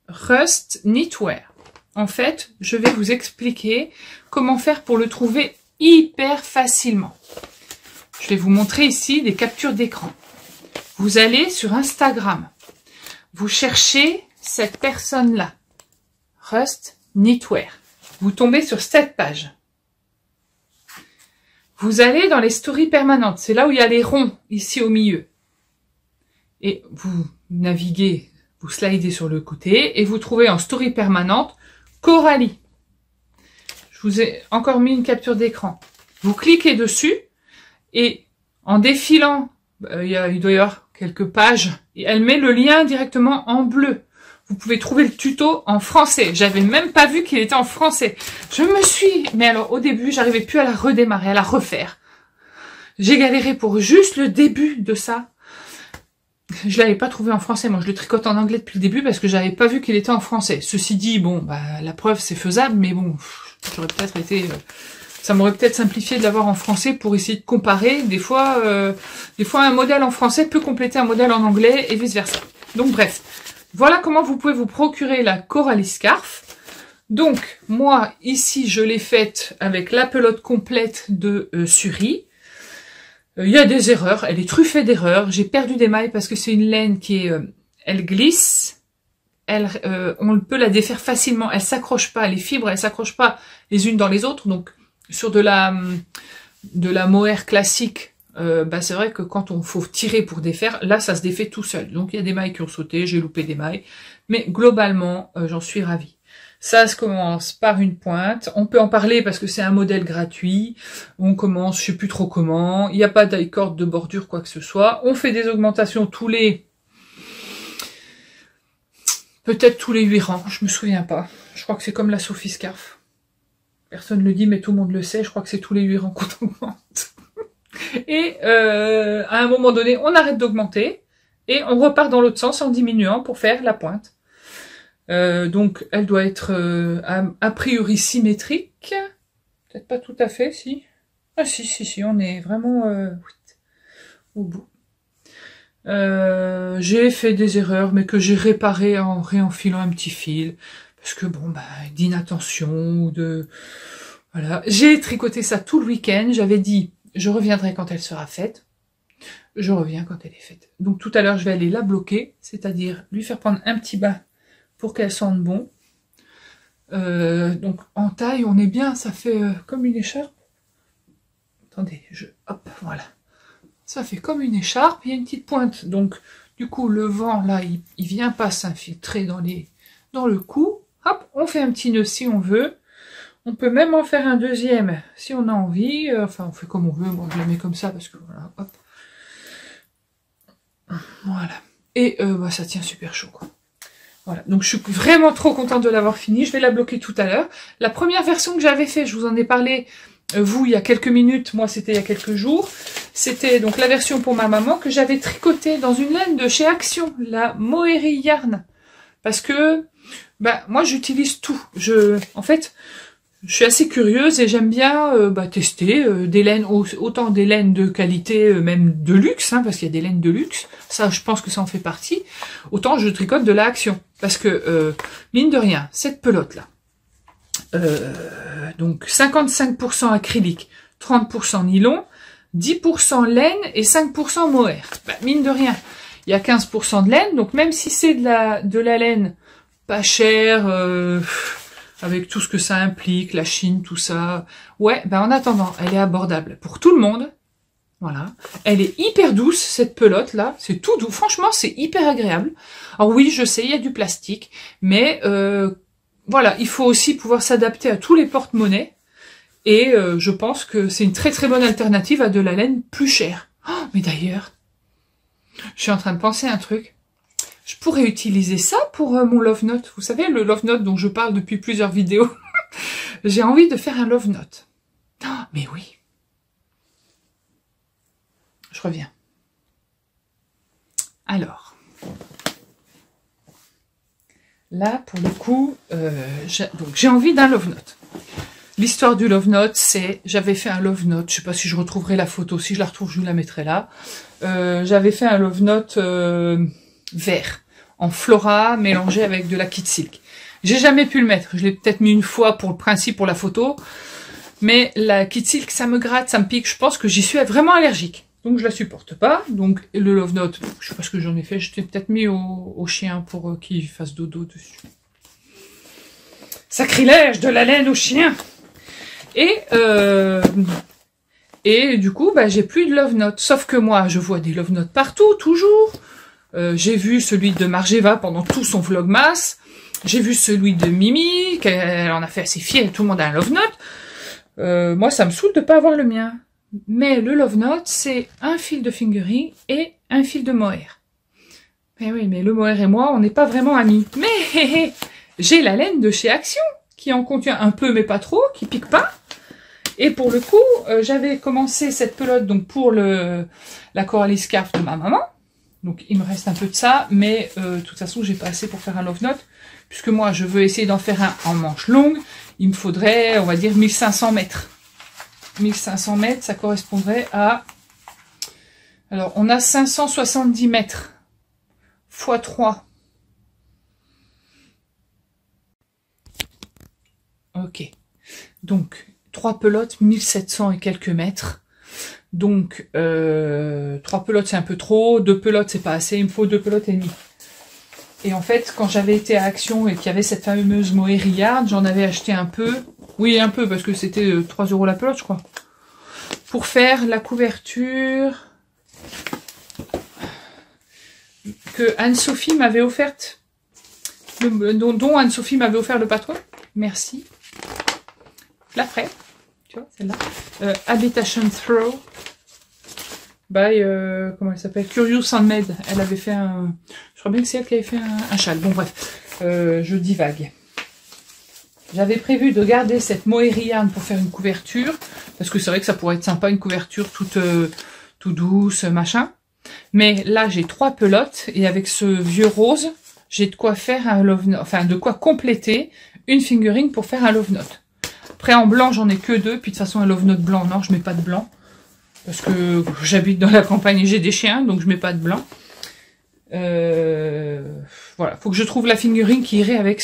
S1: Rust Knitwear. En fait, je vais vous expliquer comment faire pour le trouver hyper facilement. Je vais vous montrer ici des captures d'écran. Vous allez sur Instagram, vous cherchez cette personne-là, Rust Knitwear. Vous tombez sur cette page. Vous allez dans les stories permanentes, c'est là où il y a les ronds, ici au milieu. Et vous naviguez, vous slidez sur le côté, et vous trouvez en story permanente, Coralie. Je vous ai encore mis une capture d'écran. Vous cliquez dessus, et en défilant, il doit y avoir quelques pages, et elle met le lien directement en bleu. Vous pouvez trouver le tuto en français. J'avais même pas vu qu'il était en français. Mais alors au début, j'arrivais plus à la redémarrer, à la refaire. J'ai galéré pour juste le début de ça. Je l'avais pas trouvé en français. Moi, je le tricote en anglais depuis le début parce que j'avais pas vu qu'il était en français. Ceci dit, bon, bah la preuve c'est faisable, mais bon, j'aurais peut-être été, ça m'aurait peut-être simplifié de l'avoir en français pour essayer de comparer. Des fois, un modèle en français peut compléter un modèle en anglais et vice versa. Donc bref. Voilà comment vous pouvez vous procurer la Coralie Scarf. Donc, moi, ici, je l'ai faite avec la pelote complète de Suri. Il y a des erreurs, elle est truffée d'erreurs. J'ai perdu des mailles parce que c'est une laine qui est... elle glisse, on peut la défaire facilement, elle s'accroche pas, les fibres, elles s'accrochent pas les unes dans les autres. Donc, sur de la mohair classique, c'est vrai que quand on faut tirer pour défaire, là ça se défait tout seul. Donc il y a des mailles qui ont sauté, j'ai loupé des mailles, mais globalement j'en suis ravie. Ça se commence par une pointe, on peut en parler parce que c'est un modèle gratuit, on commence, je sais plus trop comment, il n'y a pas d'i-cord de bordure quoi que ce soit, on fait des augmentations peut-être tous les 8 rangs, je me souviens pas, je crois que c'est comme la Sophie Scarf. Personne ne le dit mais tout le monde le sait, je crois que c'est tous les 8 rangs qu'on augmente. Et à un moment donné, on arrête d'augmenter et on repart dans l'autre sens en diminuant pour faire la pointe. Donc, elle doit être a priori symétrique. Peut-être pas tout à fait, si. Ah si, on est vraiment au bout. J'ai fait des erreurs, mais que j'ai réparé en réenfilant un petit fil. Parce que bon, d'inattention ou de... Voilà. J'ai tricoté ça tout le week-end. J'avais dit... Je reviendrai quand elle sera faite. Je reviens quand elle est faite. Donc tout à l'heure, je vais aller la bloquer, c'est-à-dire lui faire prendre un petit bain pour qu'elle sente bon. Donc en taille, on est bien, ça fait comme une écharpe. Attendez, hop, voilà. Ça fait comme une écharpe, il y a une petite pointe. Donc du coup, le vent, là, il vient pas s'infiltrer dans le cou. Hop, on fait un petit nœud si on veut. On peut même en faire un deuxième si on a envie. Enfin, on fait comme on veut. Moi, je la mets comme ça parce que voilà, hop. Voilà. Et ça tient super chaud, quoi. Voilà. Donc, je suis vraiment trop contente de l'avoir fini. Je vais la bloquer tout à l'heure. La première version que j'avais fait, je vous en ai parlé, vous, il y a quelques minutes. Moi, c'était il y a quelques jours. C'était donc la version pour ma maman que j'avais tricotée dans une laine de chez Action, la Moeri Yarn. Parce que moi j'utilise tout. En fait, je suis assez curieuse et j'aime bien tester des laines, autant des laines de qualité, même de luxe, hein, parce qu'il y a des laines de luxe, ça je pense que ça en fait partie, autant je tricote de la Action. Parce que, mine de rien, cette pelote-là, donc 55% acrylique, 30% nylon, 10% laine et 5% mohair. Mine de rien, il y a 15% de laine, donc même si c'est de la laine pas chère, avec tout ce que ça implique, la Chine, tout ça, ouais, en attendant, elle est abordable pour tout le monde. Voilà. Elle est hyper douce, cette pelote-là. C'est tout doux. Franchement, c'est hyper agréable. Alors oui, je sais, il y a du plastique. Mais voilà, il faut aussi pouvoir s'adapter à tous les porte-monnaies. Et je pense que c'est une très très bonne alternative à de la laine plus chère. Oh, mais d'ailleurs, je suis en train de penser à un truc. Je pourrais utiliser ça pour mon Love Note. Vous savez, le Love Note dont je parle depuis plusieurs vidéos. J'ai envie de faire un Love Note. Oh, mais oui. Je reviens. Alors. Là, pour le coup, j'ai envie d'un Love Note. L'histoire du Love Note, c'est... J'avais fait un Love Note. Je sais pas si je retrouverai la photo. Si je la retrouve, je vous la mettrai là. J'avais fait un Love Note... vert, en Flora, mélangé avec de la Kid Silk. J'ai jamais pu le mettre, je l'ai peut-être mis une fois pour le principe, pour la photo, mais la Kid Silk, ça me gratte, ça me pique, je pense que j'y suis vraiment allergique, donc je la supporte pas. Donc le Love Note, je sais pas ce que j'en ai fait, je t'ai peut-être mis au chien pour qu'il fasse dodo dessus. Sacrilège, de la laine au chien. Et du coup, j'ai plus de Love Note, sauf que moi, je vois des Love Note partout, toujours. J'ai vu celui de Margeva pendant tout son vlogmas. J'ai vu celui de Mimi, qu'elle en a fait assez fière, tout le monde a un Love Note. Moi, ça me saoule de pas avoir le mien. Mais le Love Note, c'est un fil de fingering et un fil de mohair. Mais oui, mais le mohair et moi, on n'est pas vraiment amis. Mais j'ai la laine de chez Action, qui en contient un peu, mais pas trop, qui pique pas. Et pour le coup, j'avais commencé cette pelote donc pour la Coralie Scarf de ma maman. Donc il me reste un peu de ça, mais de toute façon j'ai pas assez pour faire un Love Note, puisque moi je veux essayer d'en faire un en manche longue. Il me faudrait, on va dire, 1500 mètres. 1500 mètres, ça correspondrait à... Alors on a 570 mètres x 3. Ok. Donc 3 pelotes, 1700 et quelques mètres. Donc, 3 pelotes, c'est un peu trop. 2 pelotes, c'est pas assez. Il me faut 2 pelotes et demie. Et en fait, quand j'avais été à Action et qu'il y avait cette fameuse Mohair Yard, j'en avais acheté un peu. Oui, un peu, parce que c'était 3 € la pelote, je crois. Pour faire la couverture que Anne-Sophie m'avait offerte. Dont Anne-Sophie m'avait offert le patron. Merci. Je la ferai. Tu vois, celle-là. Habitation Throw. By, comment elle s'appelle, Curious Handmade. Elle avait fait un... Je crois bien que c'est elle qui avait fait un châle. Bon, bref. Je divague. J'avais prévu de garder cette Mohair Yarn pour faire une couverture. Parce que c'est vrai que ça pourrait être sympa, une couverture toute douce, machin. Mais là, j'ai 3 pelotes. Et avec ce vieux rose, j'ai de quoi faire un Love Note. Enfin, de quoi compléter une fingering pour faire un Love Note. Après, en blanc, j'en ai que 2. Puis de toute façon, un Love Note blanc, non, je mets pas de blanc. Parce que j'habite dans la campagne et j'ai des chiens, donc je mets pas de blanc. Voilà, faut que je trouve la fingering qui irait avec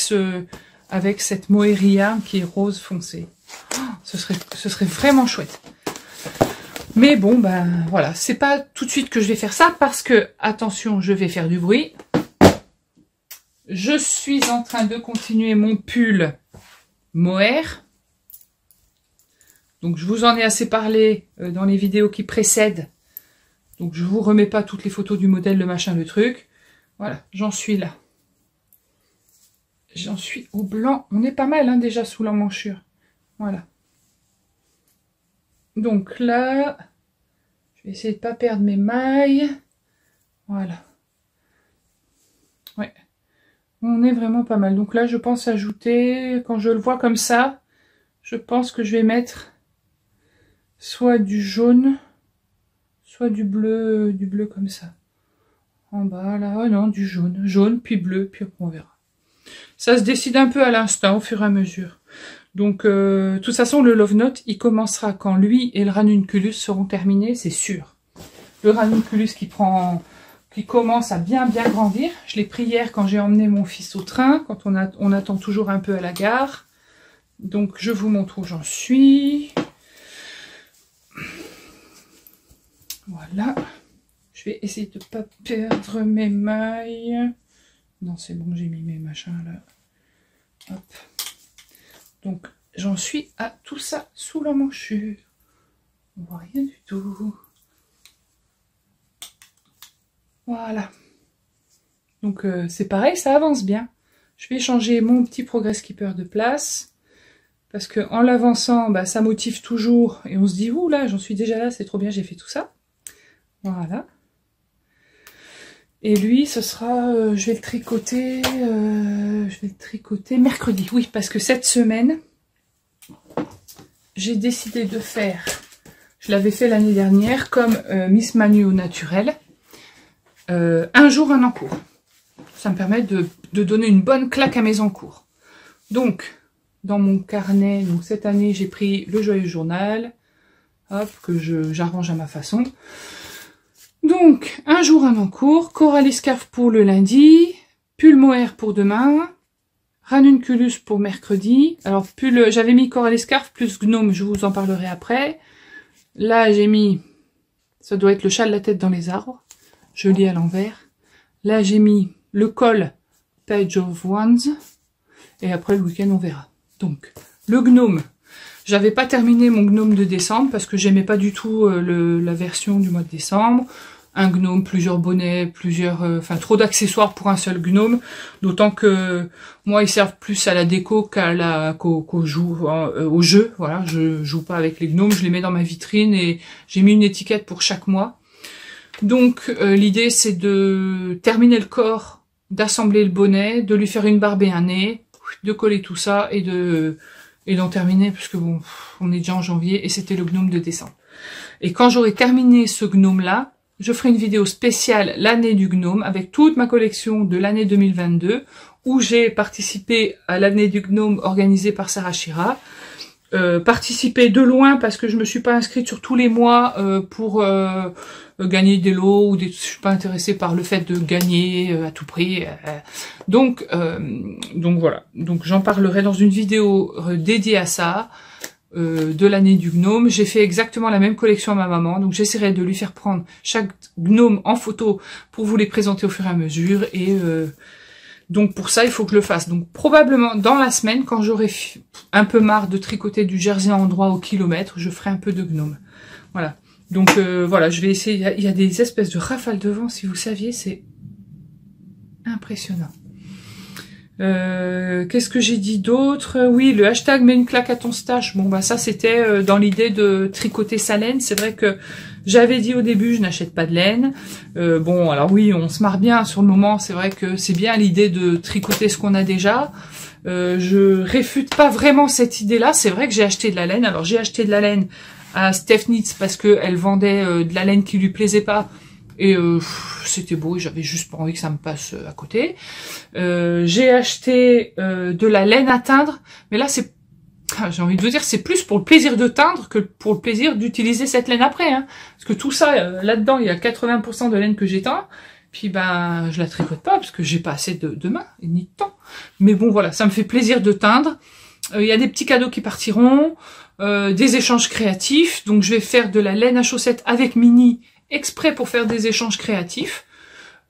S1: cette Mohair Yarn qui est rose foncé. Oh, ce serait vraiment chouette. Mais bon, voilà, c'est pas tout de suite que je vais faire ça parce que, attention, je vais faire du bruit. Je suis en train de continuer mon pull mohair. Donc, je vous en ai assez parlé dans les vidéos qui précèdent. Donc, je vous remets pas toutes les photos du modèle, le machin, le truc. Voilà, j'en suis là. J'en suis au blanc. On est pas mal, hein, déjà, sous l'emmanchure. Voilà. Donc là, je vais essayer de pas perdre mes mailles. Voilà. Ouais. On est vraiment pas mal. Donc là, je pense ajouter, quand je le vois comme ça, je pense que je vais mettre soit du jaune, soit du bleu comme ça. En bas, là, oh non, du jaune. Jaune, puis bleu, puis on verra. Ça se décide un peu à l'instant, au fur et à mesure. Donc, de toute façon, le Love Note, il commencera quand lui et le ranunculus seront terminés, c'est sûr. Le ranunculus qui commence à bien grandir. Je l'ai pris hier quand j'ai emmené mon fils au train, quand on attend toujours un peu à la gare. Donc, je vous montre où j'en suis. Voilà. Je vais essayer de ne pas perdre mes mailles. Non, c'est bon, j'ai mis mes machins là. Hop. Donc, j'en suis à tout ça sous la manchure. On voit rien du tout. Voilà. Donc, c'est pareil, ça avance bien. Je vais changer mon petit Progress Keeper de place. Parce que en l'avançant, bah, ça motive toujours. Et on se dit, ouh là, j'en suis déjà là, c'est trop bien, j'ai fait tout ça. Voilà. Et lui, ce sera, je vais le tricoter mercredi. Oui, parce que cette semaine, j'ai décidé de faire, je l'avais fait l'année dernière, comme Miss Manu au naturel, un jour, un encours. Ça me permet de donner une bonne claque à mes encours. Donc, dans mon carnet, donc cette année, j'ai pris le joyeux journal, hop, que j'arrange à ma façon. Donc, un jour, un encours, Coralie Scarf pour le lundi, pull mohair pour demain, ranunculus pour mercredi. Alors, pull, j'avais mis Coralie Scarf plus gnome, je vous en parlerai après. Là, j'ai mis, ça doit être le chat de la tête dans les arbres, je lis à l'envers. Là, j'ai mis le col Page of Wands, et après le week-end, on verra. Donc, le gnome. J'avais pas terminé mon gnome de décembre parce que j'aimais pas du tout la version du mois de décembre. Un gnome, plusieurs bonnets, enfin trop d'accessoires pour un seul gnome. D'autant que moi ils servent plus à la déco qu'au jeu. Voilà, je joue pas avec les gnomes, je les mets dans ma vitrine et j'ai mis une étiquette pour chaque mois. Donc l'idée c'est de terminer le corps, d'assembler le bonnet, de lui faire une barbe et un nez, de coller tout ça et d'en terminer, puisque bon, on est déjà en janvier, et c'était le gnome de décembre. Et quand j'aurai terminé ce gnome-là, je ferai une vidéo spéciale l'année du gnome, avec toute ma collection de l'année 2022, où j'ai participé à l'année du gnome organisée par Sarah Chira. Participé de loin, parce que je me suis pas inscrite sur tous les mois pour gagner des lots, ou je suis pas intéressée par le fait de gagner à tout prix. Donc voilà. Donc j'en parlerai dans une vidéo dédiée à ça, de l'année du gnome. J'ai fait exactement la même collection à ma maman, donc j'essaierai de lui faire prendre chaque gnome en photo pour vous les présenter au fur et à mesure. Et donc pour ça, il faut que je le fasse. Donc probablement dans la semaine, quand j'aurai un peu marre de tricoter du jersey en endroit au kilomètre, je ferai un peu de gnome. Voilà. Donc voilà, je vais essayer. Il y a des espèces de rafales de vent, si vous saviez, c'est impressionnant. Qu'est-ce que j'ai dit d'autre? Oui, le hashtag mets une claque à ton stash. Bon bah ça c'était dans l'idée de tricoter sa laine. C'est vrai que j'avais dit au début je n'achète pas de laine. Bon alors oui, on se marre bien sur le moment. C'est vrai que c'est bien l'idée de tricoter ce qu'on a déjà. Je réfute pas vraiment cette idée-là. C'est vrai que j'ai acheté de la laine. Alors j'ai acheté de la laine à Steph Knits parce que elle vendait de la laine qui lui plaisait pas. Et c'était beau et j'avais juste pas envie que ça me passe à côté. J'ai acheté de la laine à teindre, mais là c'est, j'ai envie de vous dire, c'est plus pour le plaisir de teindre que pour le plaisir d'utiliser cette laine après. Hein. Parce que tout ça, là-dedans, il y a 80% de laine que j'éteins. Puis ben, je la tricote pas parce que j'ai pas assez de mains et ni de temps. Mais bon voilà, ça me fait plaisir de teindre. Il y a des petits cadeaux qui partiront, des échanges créatifs. Donc je vais faire de la laine à chaussettes avec Mini exprès pour faire des échanges créatifs.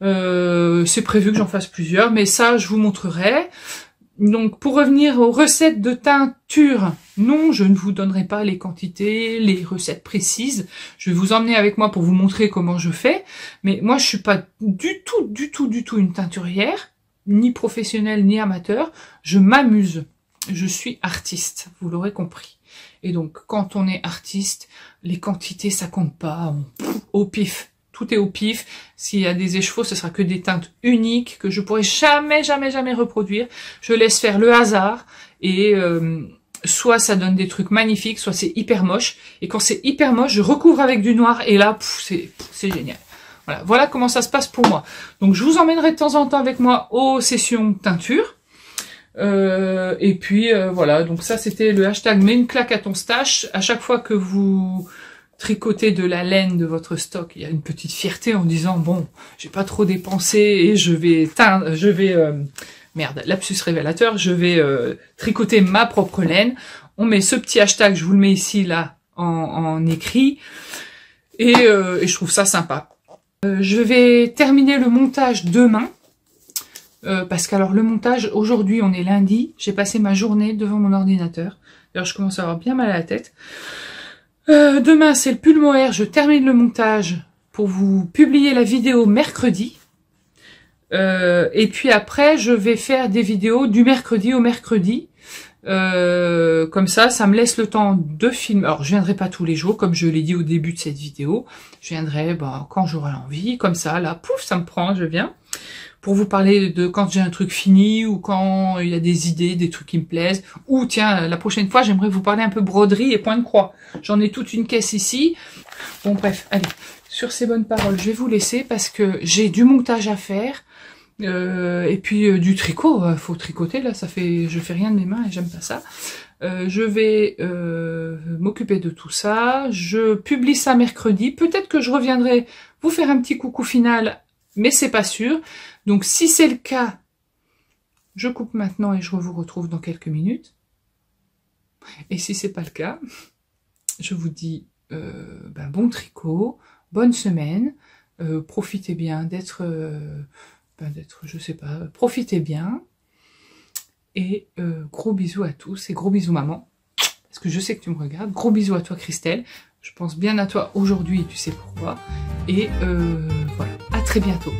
S1: C'est prévu que j'en fasse plusieurs, mais ça je vous montrerai. Donc pour revenir aux recettes de teinture, non, je ne vous donnerai pas les quantités, les recettes précises. Je vais vous emmener avec moi pour vous montrer comment je fais. Mais moi je suis pas du tout une teinturière, ni professionnelle ni amateur. Je m'amuse. Je suis artiste, vous l'aurez compris. Et donc, quand on est artiste, les quantités, ça compte pas. Au pif. Tout est au pif. S'il y a des écheveaux, ce sera que des teintes uniques que je pourrai jamais reproduire. Je laisse faire le hasard. Et soit ça donne des trucs magnifiques, soit c'est hyper moche. Et quand c'est hyper moche, je recouvre avec du noir. Et là, c'est génial. Voilà comment ça se passe pour moi. Donc, je vous emmènerai de temps en temps avec moi aux sessions teinture. Et puis voilà, donc ça c'était le hashtag mets une claque à ton stash. À chaque fois que vous tricotez de la laine de votre stock, il y a une petite fierté en disant bon, j'ai pas trop dépensé et merde, lapsus révélateur, je vais tricoter ma propre laine. On met ce petit hashtag, je vous le mets ici là en écrit, et je trouve ça sympa. Je vais terminer le montage demain. Parce qu'alors le montage, aujourd'hui on est lundi, j'ai passé ma journée devant mon ordinateur. D'ailleurs je commence à avoir bien mal à la tête. Demain c'est le pull mohair, je termine le montage pour vous publier la vidéo mercredi. Et puis après je vais faire des vidéos du mercredi au mercredi. Comme ça me laisse le temps de filmer. Alors je viendrai pas tous les jours, comme je l'ai dit au début de cette vidéo. Je viendrai quand j'aurai envie, comme ça, là, pouf, ça me prend, je viens. Pour vous parler de quand j'ai un truc fini, ou quand il y a des idées, des trucs qui me plaisent. Ou tiens, la prochaine fois, j'aimerais vous parler un peu broderie et point de croix. J'en ai toute une caisse ici. Bon bref, allez, sur ces bonnes paroles, je vais vous laisser parce que j'ai du montage à faire. Et puis du tricot, faut tricoter là, je fais rien de mes mains et j'aime pas ça. Je vais m'occuper de tout ça, je publie ça mercredi, peut-être que je reviendrai vous faire un petit coucou final, mais c'est pas sûr. Donc si c'est le cas, je coupe maintenant et je vous retrouve dans quelques minutes. Et si c'est pas le cas, je vous dis bon tricot, bonne semaine, profitez bien d'être je sais pas, profitez bien, et gros bisous à tous, et gros bisous maman, parce que je sais que tu me regardes, gros bisous à toi Christelle, je pense bien à toi aujourd'hui, tu sais pourquoi, et voilà, à très bientôt.